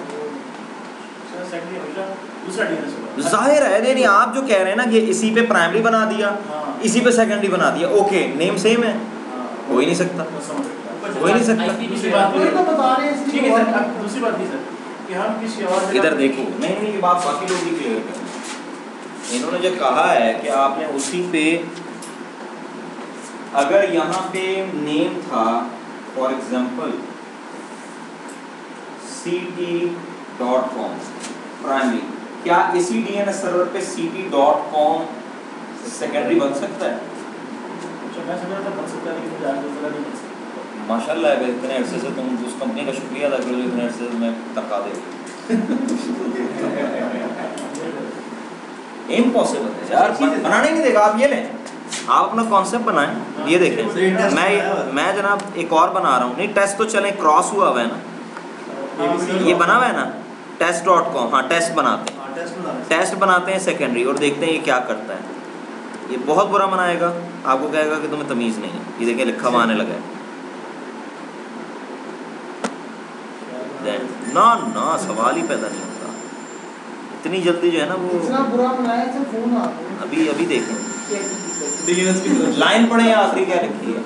जाहिर है, नहीं आप जो कह रहे हैं ना कि इसी पे प्राइमरी बना दिया, इसी पे सेकेंडरी बना दिया, ओके नेम सेम है, हो ही नहीं सकता, हो ही नहीं सकता। दूसरी बात ठीक है सर, अब दूसरी बात नहीं सर कि हम किसी और इधर देखो, नहीं ये बात बाकी लोग भी क्लियर करें। इन्होंने जो कहा है कि आपने उसी पे, अगर यहाँ पे नेम था फॉर एग्जांपल ct.com प्राइमरी, क्या इसी डीएनएस सर्वर पे ct.com सेकेंडरी बन सकता है? मैं समझ रहा था बन सकता है, लेकिन मुझे आज पता नहीं बन सकता। माशाल्लाह है, इतने अरसे से तुम उस कंपनी का शुक्रिया अदा करो जो इतने अरसे से मैं तनख्वाह दे। इम्पॉसिबल है यार, बनाने नहीं देगा। आप ये लें, आप अपना कॉन्सेप्ट बनाएं, ये देखें। मैं जनाब एक और बना रहा हूँ, नहीं टेस्ट तो चलें, क्रॉस हुआ है ना, ये बना हुआ है ना test.com। हाँ टेस्ट बनाते हैं, टेस्ट बनाते हैं सेकेंडरी, और देखते हैं ये क्या करता है। ये बहुत बुरा बनाएगा, आपको कहेगा कि तुम्हें तमीज़ नहीं है। ये देखें लिखा हुआ आने लगा है। ना ना सवाल ही पैदा नहीं होता इतनी जल्दी, जो है ना वो इतना बुरा बनाया है, फोन आ गया। अभी अभी देखें डीएनएस की तरफ लाइन पढ़े या आखिरी क्या लिखी है।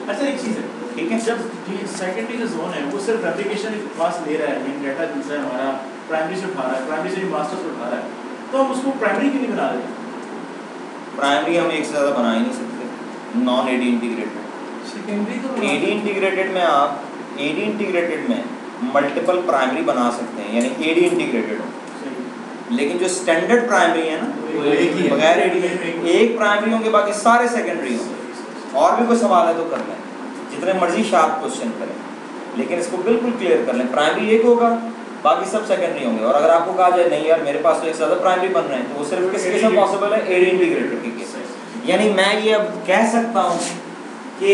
अच्छा एक चीज़ है, ठीक है, जब सेकेंडरी जो जोन है वो सिर्फ एप्लीकेशन पास ले रहा है, मीन डाटा दूसरा है हमारा, प्राइमरी से उठा रहा है, प्राइमरी से मास्टर से उठा रहा है, तो हम उसको प्राइमरी क्यों नहीं बना रहे? प्राइमरी हम एक से ज़्यादा बना ही नहीं सकते। नॉन एडी इंटीग्रेटेड, सेकेंडरी तो एडी इंटीग्रेटेड में आप एडी इंटीग्रेटेड में मल्टीपल प्राइमरी बना सकते हैं, यानी एडी इंटीग्रेटेड हो। लेकिन जो स्टैंडर्ड प्राइमरी है ना, वो एक ही है, बगैर एडी एक प्राइमरी होंगे, बाकी सारे सेकेंडरी होंगे। और भी कोई सवाल है तो कर लें, जितने मर्जी शार्प क्वेश्चन करें, लेकिन इसको बिल्कुल क्लियर कर लें। प्राइमरी एक होगा, बाकी सब सेकेंडरी होंगे। और अगर आपको कहा जाए नहीं यार मेरे पास तो एक ज़्यादा प्राइमरी बन रहे हैं, तो वो सिर्फ किस केस में पॉसिबल है? एडी इंटीग्रेटेड के केस में। यानी मैं ये अब कह सकता हूँ कि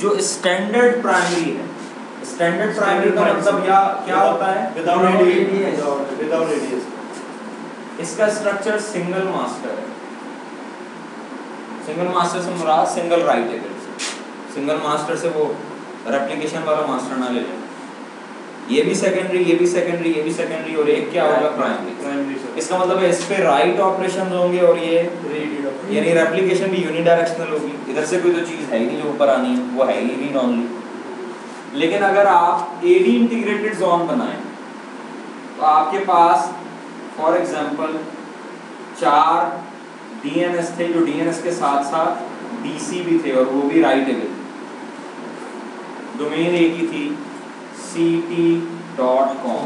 जो स्टैंडर्ड प्राइमरी है, स्टैंडर्ड प्राइमरी का मतलब क्या होता है? Without ADS. इसका स्ट्रक्चर सिंगल मास्टर है। सिंगल मास्टर से मुराद सिंगल राइटेबल से, सिंगल मास्टर से वो रेप्लिकेशन वाला मास्टर ना ले लें। ये भी सेकेंडरी, ये भी सेकेंडरी, ये भी सेकेंडरी, और एक क्या होगा? प्राइमरी। इसका मतलब है इस पे राइट ऑपरेशन होंगे और ये यानी रेप्लिकेशन भी यूनिडायरेक्शनल होगी। इधर से कोई तो चीज़ है ही नहीं जो ऊपर आनी है, वो है ही नहीं नॉनली। लेकिन अगर आप एडी इंटीग्रेटेड जोन बनाएं तो आपके पास फॉर एग्जांपल 4 डीएनएस थे, जो डीएनएस के साथ साथ डीसी भी थे, और वो भी राइटेबल। डोमेन एक ही थी, ct.com,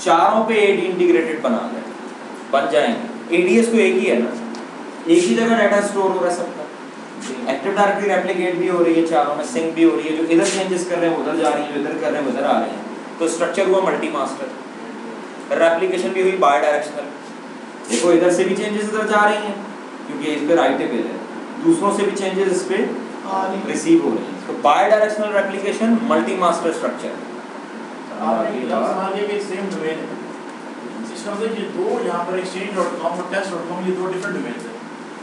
चारों पे AD इंटीग्रेटेड बन जाएंगे। ADS तो एक ही है ना, एक ही जगह डाटा स्टोर हो रहा है सबका। एक्टिव डायरेक्टरी रेप्लिकेट भी हो रही है चारों में, सिंक भी हो रही है, जो इधर चेंजेस कर रहे हैं उधर जा रही है, जो इधर कर रहे हैं उधर आ रहे हैं, तो स्ट्रक्चर हुआ मल्टी मास्टर। रेप्लिकेशन भी हुई बाय डायरेक्शनल, देखो इधर से भी चेंजेस इधर जा रही हैं क्योंकि इस पे राइटेबल है, दूसरों से भी चेंजेस इस पे रिसीव हो रही हैं, तो bidirectional replication multi master structure. आपने एकदम समझ लिया कि सेम डोमेन है, इसका मतलब ये दो यहाँ पर exchange.com और test.com ये दो डिफरेंट डोमेन है।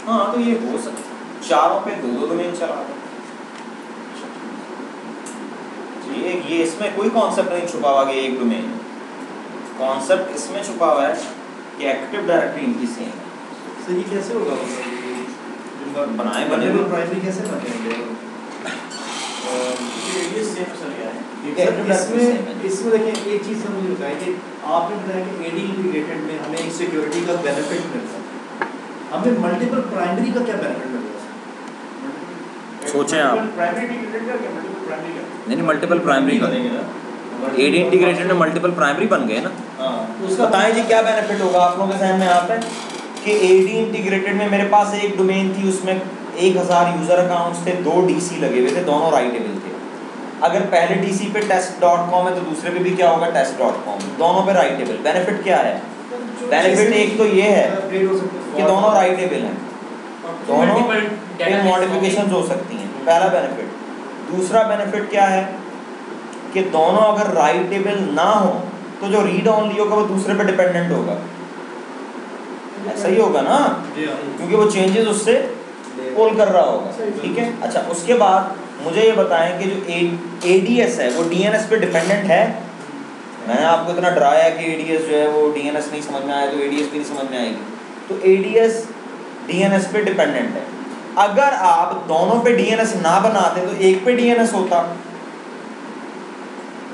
हाँ तो ये हो सकता है चारों पे दो डोमेन चला रहे। ये इसमें कोई कॉन्सेप्ट नहीं छुपा हुआ कि एक डोमेन, कॉन्सेप्ट इसमें छुपा हुआ है कि एक्टिव डायरेक्टरी इनकी सेम है। सर ये कैसे होगा, बनाए बने प्राइमरी कैसे बनेंगे? ये सेम सर क्या है? इसमें देखिए एक चीज़ से मुझे बताया कि आपने बताया कि AD इंटीग्रेटेड में हमें एक सिक्योरिटी का बेनिफिट मिलता है, हमें मल्टीपल प्राइमरी का क्या बेनिफिट मिलता है? सोचें आप। प्राइमरी इंटीग्रेटेड का क्या, मल्टीपल प्राइमरी का? नहीं मल्टीपल प्राइमरी का AD इंटीग्रेटेड में मल्टीपल प्राइमरी बन गए ना। उसका बताएं जी क्या बेनिफिट होगा आप लोगों के ज़हन में आता है कि AD इंटीग्रेटेड में मेरे पास एक डोमेन थी, उसमें 1000 यूजर अकाउंट्स थे, 2 DC लगे हुए थे, दोनों राइटेबल थे। अगर पहले DC पे test.com है तो दूसरे पे भी क्या होगा test.com, दोनों पे राइटेबल। बेनिफिट क्या है? बेनिफिट एक तो ये है कि दोनों राइटेबल हैं, दोनों पे मॉडिफिकेशंस हो सकती हैं, पहला बेनिफिट। दूसरा बेनिफिट क्या है कि दोनों अगर राइटेबल ना हो तो जो रीड ऑनली होगा वो दूसरे पे डिपेंडेंट होगा, ऐसा ही होगा ना, क्योंकि वो चेंजेस उससे पुल कर रहा होगा। ठीक है, अच्छा उसके बाद मुझे ये बताएं कि जो ADS है वो DNS पे डिपेंडेंट है। मैंने आपको इतना डराया कि ADS जो है वो DNS नहीं समझ में आया तो ADS भी नहीं समझ में आएगी, तो ADS DNS पे डिपेंडेंट है। अगर आप दोनों पे DNS ना बनाते तो एक पे DNS होता,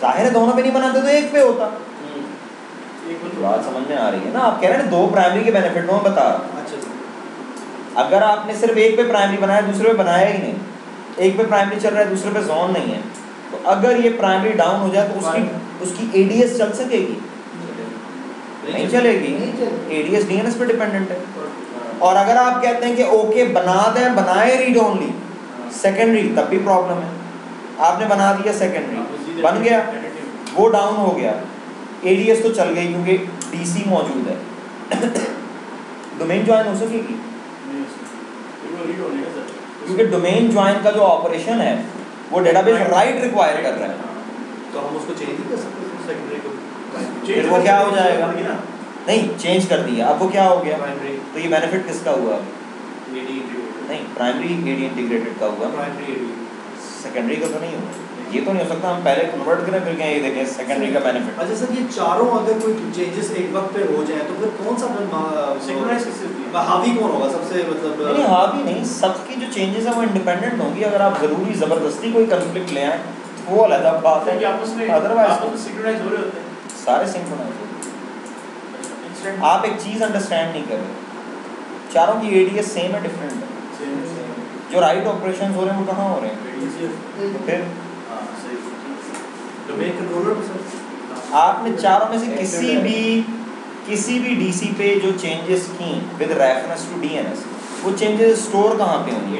जाहिर है दोनों पे नहीं बनाते तो एक पे होता। बात समझ में आ रही है ना? आप कह रहे हैं दो प्राइमरी के बेनिफिट में बता रहा हूं। अच्छा सर, अगर आपने सिर्फ एक पे प्राइमरी बनाया दूसरे पे बनाया ही नहीं, एक पे प्राइमरी चल रहा है दूसरे पे जोन नहीं है, तो अगर ये प्राइमरी डाउन हो जाए तो उसकी ADS चल सकेगी? नहीं चलेगी, ADS DNS पे डिपेंडेंट है। और अगर आप कहते हैं कि ओके बना दें, बनाए रीड ओनली सेकेंडरी, तब भी प्रॉब्लम है। आपने बना दिया सेकेंडरी, बन गया, वो डाउन हो गया, ADS तो चल गई क्योंकि DC मौजूद है, डोमेन ज्वाइन हो सकेगी? क्योंकि डोमेन ज्वाइन का जो ऑपरेशन है वो डेटाबेस राइट रिक्वायर कर रहा है, तो हम उसको चेंज नहीं कर सकते सेकेंडरी को? फिर वो क्या हो जाएगा? नहीं चेंज कर दिया, अब वो क्या हो गया? प्राइमरी तो ये बेनिफिट किसका हुआ? AD इंटीग्रेटेड, नहीं प्राइमरी AD इंटीग्रेटेड का हुआ, प्राइमरी AD सेकेंडरी का तो नहीं हुआ। ये तो नहीं हो सकता हम पहले कन्वर्ट करें फिर क्या ये देखें सेकेंडरी का बेनिफिट। अच्छा सर, ये चारों अगर कोई चेंजेस एक वक्त पे हो जाए तो फिर कौन सा सिंक्रोनाइज किससे होती है? हावी कौन होगा सबसे, मतलब नहीं हावी नहीं, सबकी जो चेंजेस है वो इंडिपेंडेंट होंगी। अगर आप जरूरी ज़बरदस्ती कोई कन्फ्लिक्ट ले आए तो वो अलग बात है, क्योंकि आपस में अदरवाइज सिंक्रोनाइज हो रहे होते हैं, सारे सिंक्रोनाइज होते हैं। आप एक चीज़ अंडरस्टैंड नहीं कर रहे, चारों की ADS सेम है डिफरेंट है, जो राइट ऑपरेशंस हो रहे हैं वो कहाँ हो रहे हैं? तो फिर डोमेन कंट्रोलर सर, आपने चारों में से किसी भी DC पे जो चेंजेस की विद रेफरेंस टू DNS, वो चेंजेस स्टोर कहाँ पे होंगी?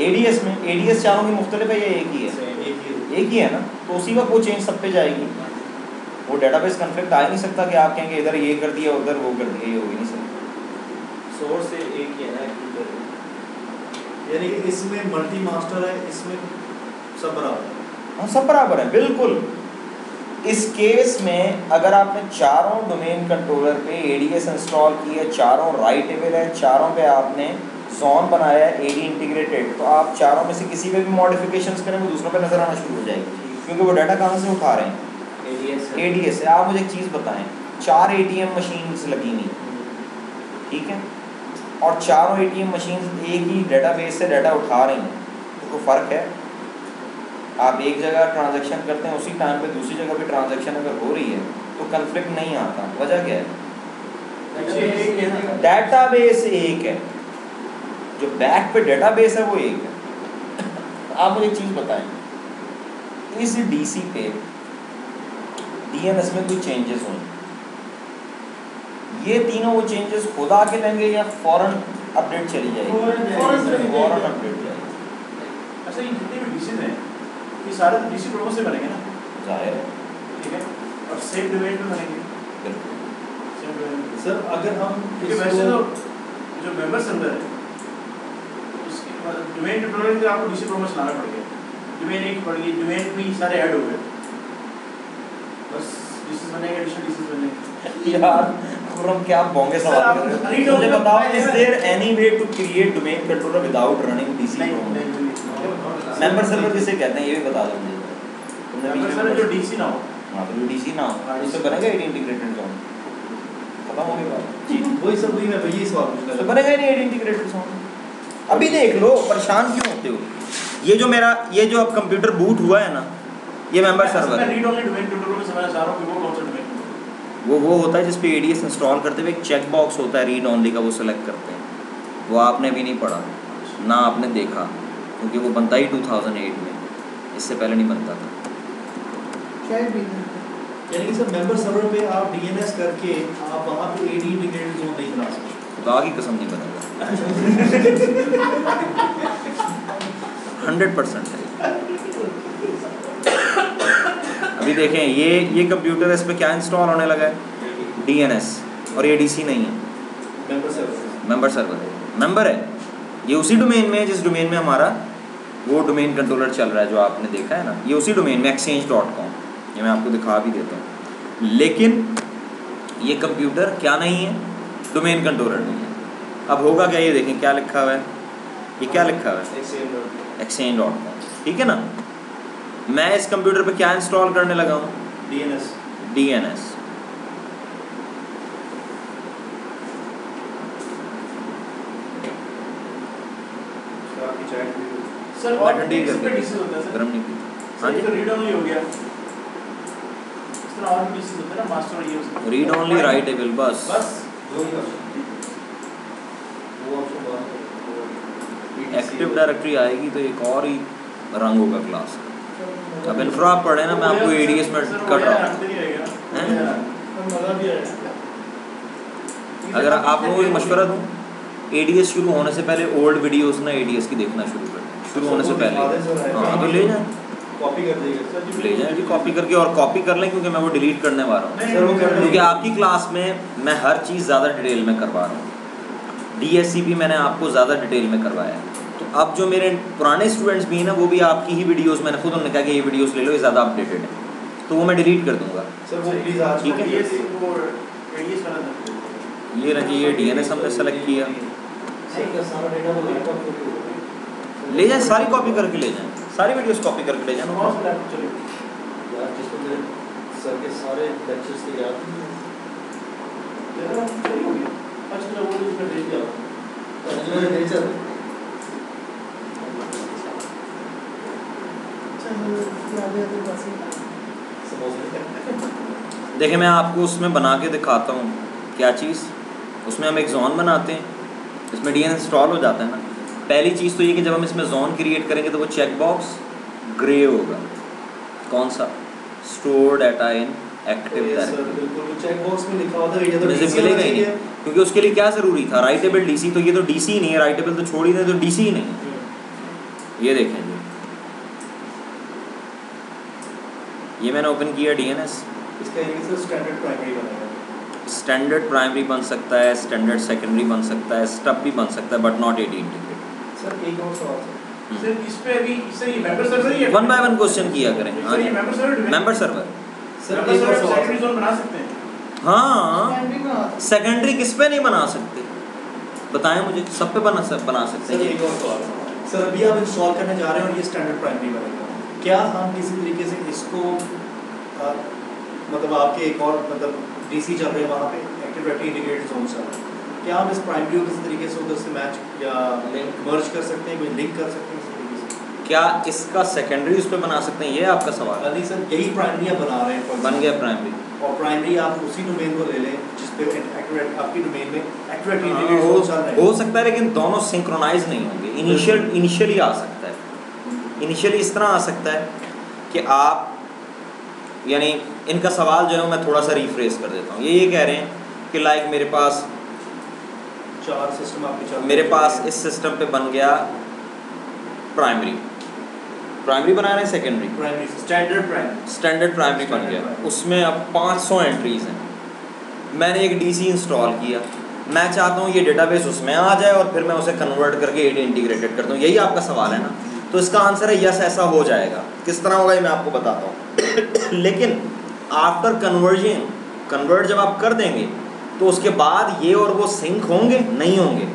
ADS में। ADS चारों की मुख्तलिफ है या एक ही है? एक ही है ना, तो उसी वक्त वो चेंज सब पे जाएगी। वो डेटाबेस कन्फ्लिक्ट आ ही नहीं सकता कि आप कहेंगे इधर ये कर दिया उधर वो कर दिया, ये हो ही नहीं सकता। सोर्स से एक ही है ना, यानी कि इसमें मल्टी मास्टर है, इसमें सब बराबर है। हाँ सब बराबर है बिल्कुल। इस केस में अगर आपने चारों डोमेन कंट्रोलर पे ADS इंस्टॉल की है, चारों राइटेबल है, चारों पे आपने जोन बनाया है AD इंटीग्रेटेड, तो आप चारों में से किसी पे भी मॉडिफिकेशंस करें वो दूसरों पे नजर आना शुरू हो जाएगी, क्योंकि वो डाटा कहाँ से उठा रहे हैं? ADS है। आप मुझे एक चीज़ बताएं, 4 ATM मशीन्स लगी हुई, ठीक है, और चारों ATM मशीन्स एक ही डेटाबेस से डाटा उठा रही हैं, तो कोई फ़र्क है? आप एक जगह ट्रांजैक्शन करते हैं, उसी टाइम पे दूसरी जगह पे ट्रांजैक्शन अगर हो रही है तो कन्फ्लिक्ट नहीं आता। वजह क्या है? डेटाबेस एक है, जो बैक पे डेटाबेस है वो एक है। आप मुझे एक चीज़ बताएं, इस DC पे डीएनएस में कोई चेंजेस हों, ये तीनों वो चेंजेस खुद आके लेंगे या फौरन अपडेट चली जाएगी? फौरन अपडेट जाएगी। अच्छा, ये जितने भी डीसीज हैं ये सारे तो डीसी प्रोमो से बनेंगे ना? जाहिर है, ठीक है, और सेम डोमेन में बनेंगे। बिल्कुल। सेम डोमेन में। सर अगर हम क्योंकि वैसे तो जो मेंबर सर्वर है उसकी डोमेन डिप्लॉयमेंट के आपको डीसी प्रोमो चलाना पड़ेगा। डोमेन एक पड़ गई, डोमेन भी सारे ऐड हो गए, बस डीसी बनेगा, एडिशनल डीसी बनेंगे। यार खुरम क्या बोंगे सवाल कर रहे हो? मुझे बताओ, is there any way to create domain controller without running DC promo? Member server किसे कहते हैं ये भी बता दो मुझे। मेंबर सर्वर जो डीसी ना हो। हाँ, तो डीसी ना हो उससे बनेगा एडी इंटीग्रेटेड जोन, खत्म हो गई बात जी। वही सब वही मैं वही सवाल पूछना तो बनेगा ही नहीं एडी इंटीग्रेटेड जोन। अभी देख लो, परेशान क्यों होते हो? ये जो मेरा ये जो अब कंप्यूटर बूट हुआ है ना, ये मेंबर सर्वर है। रीड ओनली डोमेन कंट्रोलर में समझना चाह रहा हूं कि वो कौन सा डोमेन वो होता है जिस पे एडीएस इंस्टॉल करते हुए एक चेक बॉक्स होता है रीड ओनली का, वो सेलेक्ट करते हैं। वो आपने भी नहीं पढ़ा ना आपने देखा, क्योंकि वो बनता ही 2008 में, इससे पहले नहीं बनता था। यानी कि सर मेंबर सर्वर पे आप डीएनएस करके आप वहाँ पे एडी इंटीग्रेटेड जोन नहीं बना सकते। खुदा की कसम नहीं बनेगा। 100% है। अभी देखें ये कंप्यूटर है, इस पे क्या इंस्टॉल होने लगा है? डीएनएस, और ये डीसी नहीं है, मेंबर सर्वर है। मेंबर है ये उसी डोमेन में है जिस डोमेन में हमारा वो डोमेन कंट्रोलर चल रहा है जो आपने देखा है ना, ये उसी डोमेन में exchange.com, ये मैं आपको दिखा भी देता हूँ। लेकिन ये कंप्यूटर क्या नहीं है? डोमेन कंट्रोलर नहीं है। अब होगा क्या, ये देखें क्या लिखा हुआ है, ये क्या लिखा हुआ है? exchange.com, ठीक है ना। मैं इस कंप्यूटर पे क्या इंस्टॉल करने लगा हूँ? डीएनएस। सर और ठंडी किस कर पे डीसी होता है सर? गर्म नहीं पीता। हाँ जी, तो रीड ओनली हो गया। इस तरह और भी डीसी होता है ना, मास्टर ये उसका। रीड ओनली राइटेबल, बस दो ही ऑप्शन वो ऑप्शन बात एक्टिव डायरेक्टरी आएगी तो एक और ही रंग होगा क्लास का। अब इंफ्रा आप पढ़े ना, मैं आपको एडीएस में कर रहा हूँ। अगर आप लोगों को मशवरा दूँ, एडीएस शुरू होने से पहले ओल्ड वीडियोस ना एडीएस की देखना शुरू कर दें, शुरू होने से पहले। हाँ तो ले जाएं, कॉपी कर देगा ले जाएं जी, कॉपी करके, और कॉपी कर लें क्योंकि मैं वो डिलीट करने वाला हूँ। क्योंकि आपकी क्लास में मैं हर चीज़ ज़्यादा डिटेल में करवा रहा हूँ। डीएससीपी मैंने आपको ज़्यादा डिटेल में करवाया है, तो अब जो मेरे पुराने स्टूडेंट्स भी हैं ना, वो भी आपकी ही वीडियोस, मैंने खुद उन्होंने कहा कि ये वीडियोस ले लो, ये ज़्यादा अपडेटेड है, तो वो मैं डिलीट कर दूँगा। सर वो प्लीज़ आज ठीक है। ये रखिए, ये डीएनएस हमने सेलेक्ट किया, सारा डेटा वो लैपटॉप पे ले जाएं, सारी कॉपी करके ले जाएं, सारी वीडियोस कॉपी करके ले जाएं। यार जिसको मेरे सर के सारे लेक्चर्स के याद नहीं है। अच्छा वो इसमें भेज दिया। मैंने भेजा देखिए मैं आपको उसमें बना के दिखाता हूँ क्या चीज़। उसमें हम एक जोन बनाते हैं, इसमें डीएनएस इंस्टॉल हो जाता है ना। पहली चीज़ तो ये कि जब हम इसमें जोन क्रिएट करेंगे तो वो चेक बॉक्स ग्रे होगा। कौन सा? Store data in active directory. Check box में लिखा होता है ये तो मुझे मिलेगा ही नहीं, क्योंकि उसके लिए क्या ज़रूरी था? राइटेबल डीसी, तो ये तो डीसी नहीं है, राइटेबल तो छोड़ ही दें, तो डीसी ही नहीं है। ये देखें जी, ये मैंने ओपन किया डीएनएस। इसका एक स्टैंडर्ड प्राइमरी बनेगा। स्टैंडर्ड प्राइमरी बन सकता है, स्टैंडर्ड सेकेंडरी बन सकता है, स्टब भी बन सकता है, but not AD integrated. Sir एक और सवाल सर इस पे अभी इससे ये मेंबर सर्वर ही है। वन बाय वन क्वेश्चन किया करें। हाँ, ये member server member server. Sir एक और सवाल सेकेंडरी जोन बना सकते हैं। हाँ, सेकेंडरी किस पे नहीं बना सकते बताएं मुझे? सब पे बना सकते सर हैं। एक और सवाल सर, अभी आप इंस्टॉल करने जा रहे हैं और ये स्टैंडर्ड प्राइमरी बनेगा, क्या हम किसी तरीके से इसको मतलब आपके एक और मतलब डीसी चल रहे हैं वहाँ पे एक्टिव डायरेक्टरी इंटीग्रेटेड जोन चल रहा है, क्या हम इस प्राइमरी को किसी तरीके से उधर से मैच या मर्ज कर सकते हैं, कोई लिंक कर सकते हैं इस तरीके से? क्या इसका सेकेंडरी उस पे बना सकते हैं, ये आपका सवाल है? नहीं सर, यही प्राइमरी आप बना रहे हैं बन गया प्राइमरी, और प्राइमरी आप उसी डोमेन को ले लें जिस पे आपकी डोमेन में एक्टिव डायरेक्टरी हाँ, इंटीग्रेटेड जोन चल रहा है। हो सकता है, लेकिन दोनों सिंक्रोनाइज नहीं होंगे। इनिशियली आ सकता है, इनिशियली इस तरह आ सकता है कि आप यानी इनका सवाल जो है मैं थोड़ा सा रिफ्रेश कर देता हूँ। ये कह रहे हैं कि लाइक मेरे पास 4 सिस्टम आपके 4 मेरे पास इस सिस्टम पे बन गया प्राइमरी बना रहे हैं सेकेंडरी प्राइमरी स्टैंडर्ड प्राइमरी बन गया, उसमें अब 500 एंट्रीज हैं। मैंने एक डीसी इंस्टॉल किया, मैं चाहता हूँ ये डेटाबेस उसमें आ जाए और फिर मैं उसे कन्वर्ट करके एडी इंटीग्रेटेड करता हूँ। यही आपका सवाल है ना? तो इसका आंसर है यस, ऐसा हो जाएगा। किस तरह होगा ये मैं आपको बताता हूँ। लेकिन आफ्टर कन्वर्ट जब आप कर देंगे तो उसके बाद ये और वो सिंक होंगे नहीं होंगे,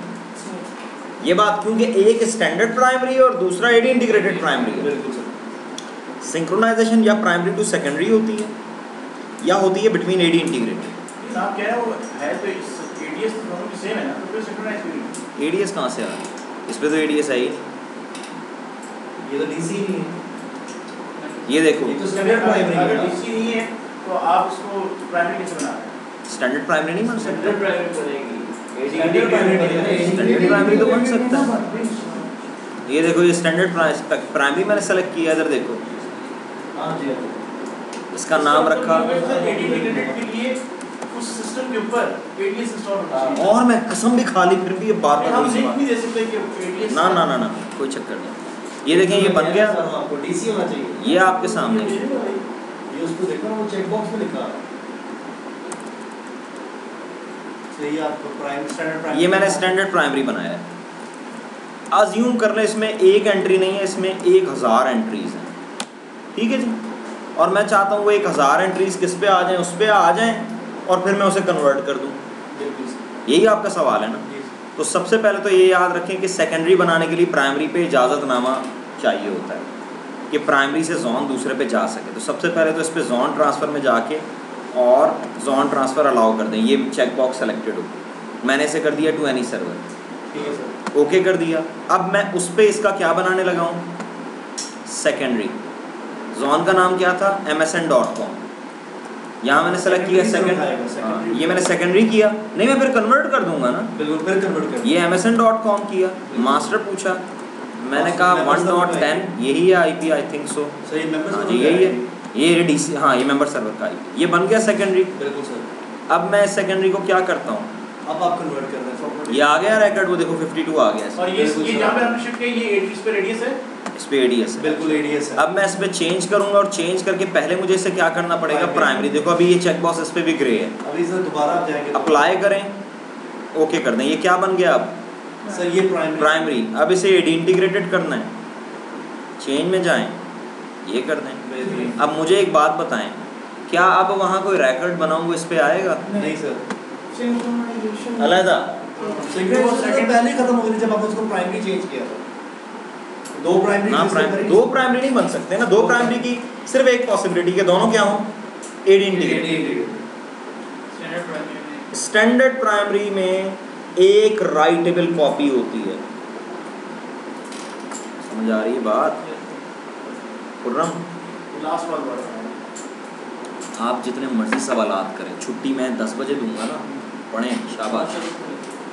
ये बात, क्योंकि एक स्टैंडर्ड प्राइमरी है और दूसरा एडी इंटीग्रेटेड प्राइमरी है। बिल्कुल सर। सिंक्रोनाइजेशन या प्राइमरी टू सेकेंडरी होती है या होती है बिटवीन एडी इंटीग्रेटेड। आप कह रहे हो है तो एडीएस दोनों की सेम है ना, तो फिर सिंक्रोनाइज क्यों? एडीएस कहाँ से आ रहा है? इस पे तो एडीएस है ही, ये तो डीसी नहीं है, ये देखो ये तो स्टैंडर्ड प्राइमरी है। अगर डीसी नहीं है तो आप इसको प्राइमरी कैसे बना रहे हैं? स्टैंडर्ड प्राइमरी नहीं बन सकता। स्टैंडर्ड प्राइमरी बनेगी, स्टैंडर्ड प्राइमरी स्टैंडर्ड प्राइमरी तो बन सकता है। ये देखो ये स्टैंडर्ड प्राइमरी मैंने सेलेक्ट किया, इधर देखो हाँ जी, इसका नाम रखा एडी इंटीग्रेटेड के लिए उस सिस्टम के ऊपर एडीएस इंस्टॉल होना चाहिए। और मैं कसम भी खा ली फिर भी ये बार बार हम वही लिख सवाल। नहीं दे सकते कि एडीएस ना ना ना ना कोई चक्कर नहीं। ये देखें ये बन गया, आपको डीसी होना चाहिए। ये आपके सामने ये उसको देखो ना, वो चेक बॉक्स में लिखा है। सही, आपको स्टैंडर्ड प्राइमरी, ये मैंने स्टैंडर्ड प्राइमरी बनाया है। अज्यूम कर ले इसमें एक एंट्री नहीं है, इसमें 1000 एंट्रीज हैं, ठीक है जी। और मैं चाहता हूँ वो 1000 एंट्रीज किस पे आ जाएं, उस पे आ जाएं और फिर मैं उसे कन्वर्ट कर दूँ। यही आपका सवाल है ना? तो सबसे पहले तो ये याद रखें कि सेकेंडरी बनाने के लिए प्राइमरी पे इजाज़तनामा चाहिए होता है कि प्राइमरी से जोन दूसरे पे जा सके। तो सबसे पहले तो इस पर जोन ट्रांसफ़र में जाके और जोन ट्रांसफ़र अलाउ कर दें। ये चेक बॉक्स सेलेक्टेड हो, मैंने इसे कर दिया टू एनी सर्वर, ठीक है सर, ओके कर दिया। अब मैं उस पर इसका क्या बनाने लगा हूँ, सेकेंडरी। जोन का नाम क्या था, msn.com। यहाँ मैंने सेलेक्ट किया सेकेंड, ये मैंने सेकेंडरी किया, नहीं मैं फिर कन्वर्ट कर दूंगा ना, बिल्कुल फिर कन्वर्ट कर। ये msn.com किया, मास्टर पूछा, मैंने कहा 1.10 यही है आईपी, आई थिंक सो, सही, मेंबर्स यही है, ये डीसी, हाँ ये मेंबर सर्वर का आईपी, ये बन गया सेकेंडरी। बिल्कुल सर। अब मैं सेकेंडरी को क्या करता हूँ, अब आप कन्वर्ट कर रहे हैं, ये आ गया रिकॉर्ड, वो देखो 52 आ गया। और ये जहाँ पे हमने शिफ्ट किया ये एडीएस पे रेडियस है, इस पे एडीएस है, बिल्कुल एडीएस है। अब मैं इस पे चेंज करूंगा और चेंज करके पहले मुझे इसे क्या करना पड़ेगा, प्राइमरी। देखो अभी ये चेक बॉक्स इस पे भी ग्रे है, अभी सर दोबारा आप जाएंगे, अप्लाई करें, ओके कर दें। ये क्या बन गया अब, सर ये प्राइमरी। अब इसे एडी इंटीग्रेटेड करना है, चेंज में जाएं, ये कर दें। अब मुझे एक बात बताएं, क्या अब वहाँ कोई रिकॉर्ड बनाऊँ इस पे आएगा? नहीं सर, अलहदा पहले खत्म हो गई जब आपने उसको प्राइमरी चेंज किया था। दो प्राइमरी नहीं बन सकते ना, दो प्राइमरी की सिर्फ एक पॉसिबिलिटी के दोनों क्या हो, एडी इंटीग्रेटेड। स्टैंडर्ड प्राइमरी में एक राइटेबल कॉपी होती है, समझ आ रही है बात? खुर्रम, लास्ट बार बोल रहा हूँ, आप जितने मर्जी सवालात करें, छुट्टी मैं 10 बजे दूंगा ना, पढ़ें, शाबाश।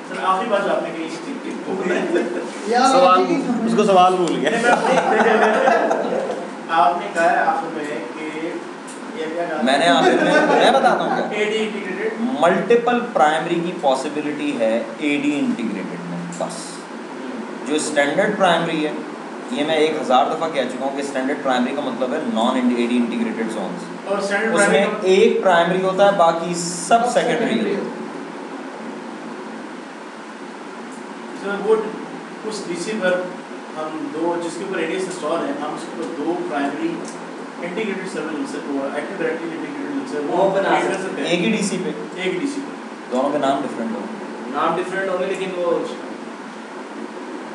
सर आखिरी बात आपने कही सवाल, उसको सवाल भूल गया। आपने कहा है आखिर में कि ये क्या, मैंने आखिर में मैं बताता हूँ क्या, एडी इंटीग्रेटेड मल्टीपल प्राइमरी की पॉसिबिलिटी है एडी इंटीग्रेटेड में, बस। जो स्टैंडर्ड प्राइमरी है, ये मैं 1000 दफ़ा कह चुका हूँ कि स्टैंडर्ड प्राइमरी का मतलब है नॉन एडी इंटीग्रेटेड जोन्स। और स्टैंडर्ड उसमें एक प्राइमरी होता है, बाकी सब सेकेंडरी होता है। वो उस डीसी पर हम दो, जिसके ऊपर एडीएस इंस्टॉल है, हम उसके ऊपर दो primary integrated server active directory integrated वो बना सकते हैं एक ही डीसी पे, एक डीसी पर। दोनों के नाम डिफरेंट होंगे, नाम डिफरेंट होंगे लेकिन वो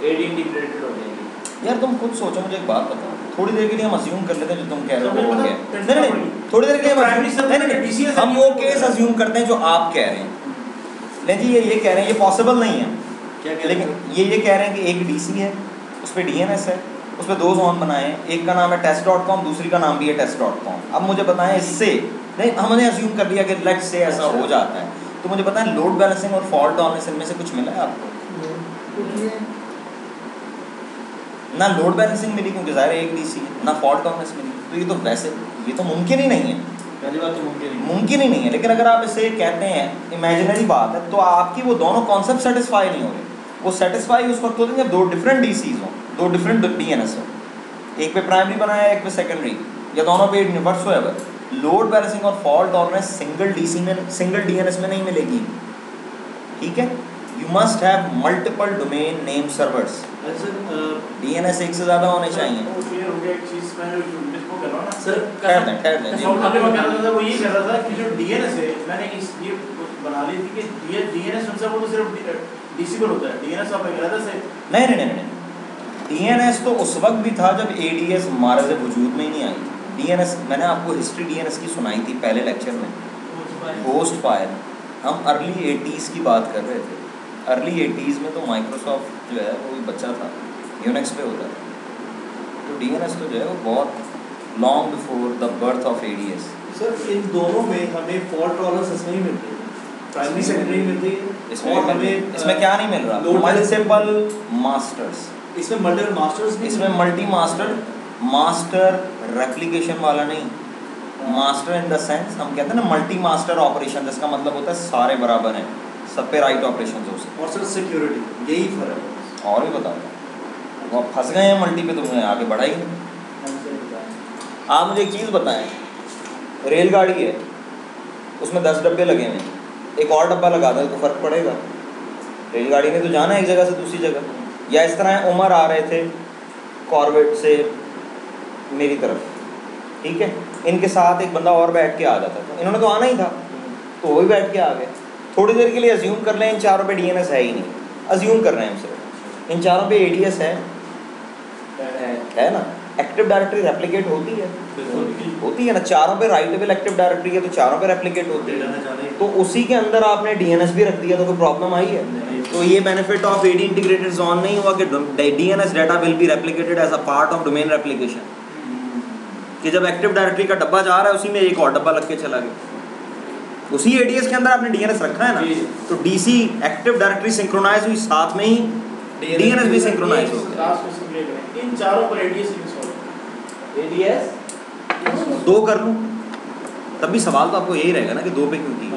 एडी इंटीग्रेटेड हो जाएंगे। यार तुम खुद सोचो, मुझे एक बात बताओ, थोड़ी देर के लिए हम अज्यूम कर लेते हैं जो तुम कह रहे हो वो हो गया। नहीं, थोड़ी देर के लिए हम वो केस अज्यूम करते हैं जो आप कह रहे हैं। नहीं जी, ये कह रहे हैं ये पॉसिबल नहीं है, लेकिन ये कह रहे हैं कि एक डीसी है, उस पर डीएनएस है, उस पर 2 जोन बनाए हैं, एक का नाम है test.com, दूसरी का नाम भी है test.com। अब मुझे बताएं, इससे नहीं, हमने अज्यूम कर लिया कि लेट्स से ऐसा हो जाता है, तो मुझे बताएं लोड बैलेंसिंग और फॉल्ट टॉलरेंस इनमें से कुछ मिला है आपको? ना लोड बैलेंसिंग मिली, क्योंकि ज़ाहिर है एक डीसी है, ना फॉल्ट टॉलरेंस मिली, तो ये तो वैसे ये तो मुमकिन ही नहीं है। पहली बात तो मुमकिन ही नहीं है। लेकिन अगर आप इसे कहते हैं इमेजिनरी बात है, तो आपकी वो दोनों कॉन्सेप्ट सेटिस्फाई नहीं हो रहे। वो सेटिस्फाई उस वक्त होते हैं जब दो डिफरेंट डीसीज हों, दो डिफरेंट डीएनएस हो, एक पे प्राइमरी बनाया है एक पे सेकेंडरी, या दोनों पे व्हाटसोएवर। लोड बैलेंसिंग और फॉल्ट टॉलरेंस सिंगल डीएनएस में नहीं मिलेगी, ठीक है। You must have multiple domain name servers. DNS एक से ज़्यादा होने चाहिए। सर खैर दें वो ये कह रहा था कि जो डीएनएस है, मैंने ये बना ली थी कि डीएनएस उनसे वो तो सिर्फ डीसी पर होता है। डीएनएस आप एक अलग से नहीं, डीएनएस तो उस वक्त भी था जब एडीएस हमारे से वजूद में ही नहीं आई। डीएनएस मैंने आपको हिस्ट्री डीएनएस की सुनाई थी पहले लेक्चर में, होस्ट फाइल। हम अर्ली 80s की बात कर रहे थे। अर्ली 80s में तो माइक्रोसॉफ्ट जो है वो भी बच्चा था, यूनिक्स पे होता था। तो डीएनएस तो जो है वो बहुत long before the birth of ADS. Sir इन दोनों में हमें फॉल्ट टॉलरेंस इसमें ही मिलती है, प्राइमरी सेकेंडरी मिलती है। इसमें क्या नहीं मिल रहा? Multiple masters. इसमें मल्टीपल मास्टर्स, इसमें मल्टी मास्टर रेप्लिकेशन वाला नहीं, मास्टर इन द सेंस हम कहते हैं ना मल्टी मास्टर ऑपरेशन, जिसका मतलब होता है सारे बराबर हैं, सब पे राइट ऑपरेशन हो सकते। और सर सिक्योरिटी यही फर्क है। और भी बताओ, वो फंस गए हैं मल्टी पे, तो मुझे आगे बढ़ा ही नहीं। आप मुझे एक चीज़ बताएं, रेलगाड़ी है उसमें 10 डब्बे लगे हुए हैं, एक और डब्बा लगा दें तो फ़र्क पड़ेगा? रेलगाड़ी ने तो जाना है एक जगह से दूसरी जगह। या इस तरह उमर आ रहे थे कॉर्बेट से मेरी तरफ, ठीक है, इनके साथ एक बंदा और बैठ के आ जाता था, इन्होंने तो आना ही था, तो वो भी बैठ के आ गए। थोड़ी देर के लिए अज्यूम कर लें इन चारों पे डीएनएस है ही नहीं, अज्यूम कर रहे हैं हम सिर्फ इन चारों पे एडीएस है ना। एक्टिव डायरेक्टरी रेप्लिकेट होती है ना, चारों पे राइटेबल एक्टिव डायरेक्टरी है तो चारों पे रेप्लिकेट होती है। तो उसी के अंदर आपने डीएनएस भी रख दिया तो कोई प्रॉब्लम आई है? तो ये benefit of AD integrated zone नहीं हुआ कि DNS data will be replicated as a part of domain replication, कि जब एक्टिव डायरेक्टरी का डब्बा जा रहा है उसी में एक और डब्बा लग के चला गया। उसी एडीएस के अंदर आपने डीएनएस रखा है ना, तो डीसी एक्टिव डायरेक्टरी सिंक्रोनाइज हुई, साथ में ही डीएनएस भी सिंक्रोनाइज हो गया। इन चारों पर एडीएस 2 कर लूँ तब भी सवाल तो आपको यही रहेगा ना कि 2 पे क्यों की?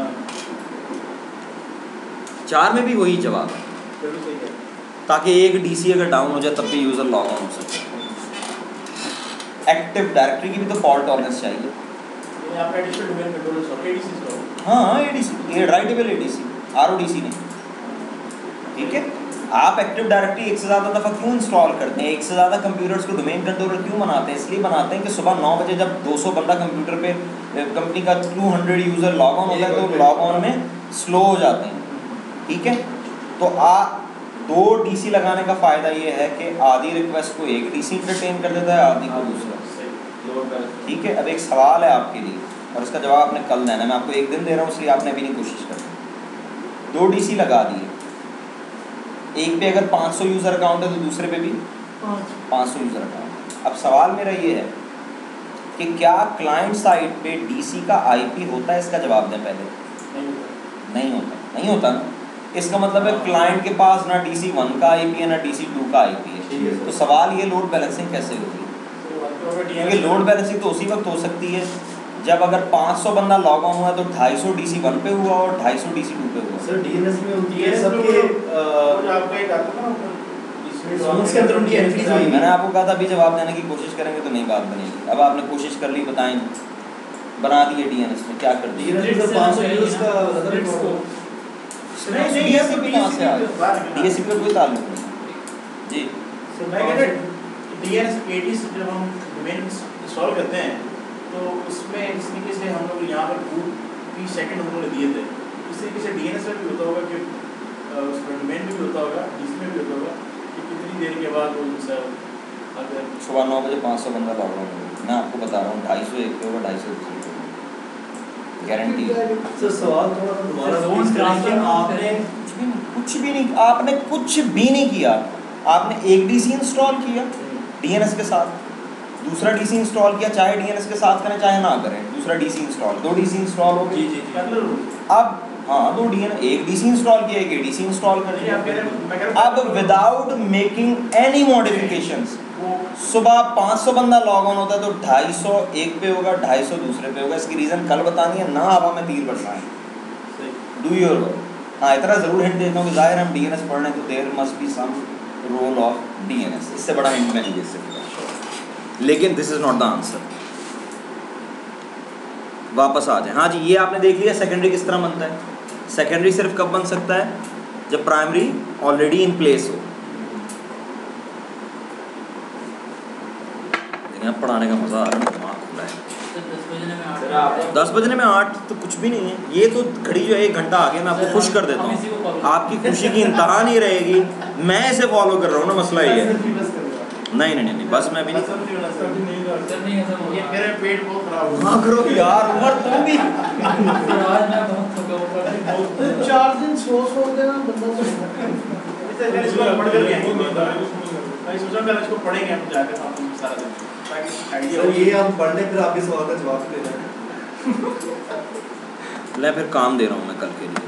4 में भी वही जवाब है, ताकि एक डीसी अगर डाउन हो जाए तब भी यूज़र लॉग ऑन हो सके। एक्टिव डायरेक्टरी की भी तो फॉल्ट टॉलरेंस चाहिए। हाँ एडीसी, ये राइटेबल एडीसी, आरओडीसी नहीं, ठीक है। आप एक्टिव डायरेक्टरी एक से ज़्यादा दफ़ा क्यों इंस्टॉल करते हैं? एक से ज़्यादा कंप्यूटर्स को डोमेन कंट्रोलर क्यों बनाते हैं? इसलिए बनाते हैं कि सुबह 9 बजे जब 200 बंदा कंप्यूटर पे कंपनी का 200 यूज़र लॉग ऑन होता है तो लॉग ऑन में स्लो हो जाते हैं, ठीक है। तो 2 डीसी लगाने का फ़ायदा ये है कि आधी रिक्वेस्ट को एक डीसी इंटरटेन कर देता है, आधी को दूसरा, ठीक है। अब एक सवाल है आपके लिए और इसका जवाब आपने कल देना है, मैं आपको एक दिन दे रहा हूँ इसलिए आपने अभी नहीं कोशिश करनी। 2 डीसी लगा दिए, एक पे अगर 500 यूज़र अकाउंट है तो दूसरे पे भी 500 यूज़र अकाउंट। अब सवाल मेरा ये है कि क्या क्लाइंट साइड पे डीसी का आईपी होता है? इसका जवाब दें पहले। नहीं होता ना। इसका मतलब है क्लाइंट के पास ना DC1 का आईपी है ना DC2 का आईपी है। तो सवाल ये लोड बैलेंसिंग कैसे होगी? क्योंकि लोड बैलेंसिंग तो उसी वक्त हो सकती है जब अगर 500 बंदा लॉग ऑन हुआ तो 250 DC1 पे हुआ और 250 DC2 पे हुआ। सर डीएनएस में होती है सबके आपका एक आता है ना जोन्स के अंदर उनकी एंट्रीज हुई। मैंने आपको कहा था अभी जवाब देने की कोशिश करेंगे तो नहीं बात बनेगी। अब आपने कोशिश कर ली, बताएं बना दिए डीएनएस में, क्या कर दिया? डीएनएस 500 यूज़ का डीएससीपी कहाँ से आ गया? डीएससीपी का कोई ताल्लुक नहीं जी। डीएनएस 80 से जब हम डोमेन इंस्टॉल करते हैं तो उसमें इस तरीके से हम लोग यहाँ पर बूट की सेकंड उन्होंने दिए थे। इस तरीके से डीएनएस में भी होता होगा कि उसमें डोमेन में भी होता होगा, डीसी में भी होता होगा कि कितनी देर के बाद वो सब अगर सुबह 9 बजे 500 बंदा लॉग ऑन होगा। मैं आपको बता रहा हूँ 250 एक पे होगा, 250 दूसरे पे होगा, गारंटी। सर सवाल थोड़ा दोबारा आपने कुछ भी नहीं किया। आपने एक डीसी इंस्टॉल किया डीएनएस के साथ, दूसरा डीसी इंस्टॉल किया, चाहे डीएनएस के साथ करें चाहे ना करें, दूसरा डीसी इंस्टॉल, 2 डीसी इंस्टॉल हो गए। अब हाँ 2 डीएनएस, एक डीसी इंस्टॉल किया, एक एडीसी इंस्टॉल कर दिया। अब विदाउट मेकिंग एनी मॉडिफिकेशंस सुबह 500 बंदा लॉग ऑन होता है तो 250 एक पे होगा, 250 दूसरे पे होगा। इसकी रीज़न कल बतानी है ना, हवा में तीर बरसाएं। Do your work. हाँ, इतना ज़रूर हिंट देता हूँ कि ज़ाहिर हम डीएनएस पढ़ रहे हैं तो there must be some role of DNS. इससे बड़ा हिंट मैं नहीं दे सकता, लेकिन this is not the answer. वापस आ जाए। हाँ जी, ये आपने देख लिया सेकेंडरी किस तरह बनता है। सेकेंडरी सिर्फ कब बन सकता है, जब प्राइमरी ऑलरेडी इन प्लेस हो। लेकिन अब पढ़ाने का मजा आ रहा है, दिमाग खुला है। 10 बजने में 8 तो कुछ भी नहीं है। ये तो खड़ी जो है 1 घंटा आगे, मैं आपको खुश कर देता हूँ। आपकी खुशी की इंतहा नहीं रहेगी, मैं इसे फॉलो कर रहा हूँ ना, मसला ये है। नहीं नहीं नहीं, बस मैं भी नहीं मेरे पेट बहुत खराब हो हाँ करो यार, उमर तुम भी। तो 4 दिन सो के ना बंदा इसको पढ़ करके मैं सोचा मैं इसको पढ़ेंगे हम जाकर साथ में सारा दिन, ताकि आइडिया सर ये हम पढ़ने फिर आपके सवाल का जवाब दे रहे हैं। ले फिर काम दे रहा हूँ मैं कल के लिए।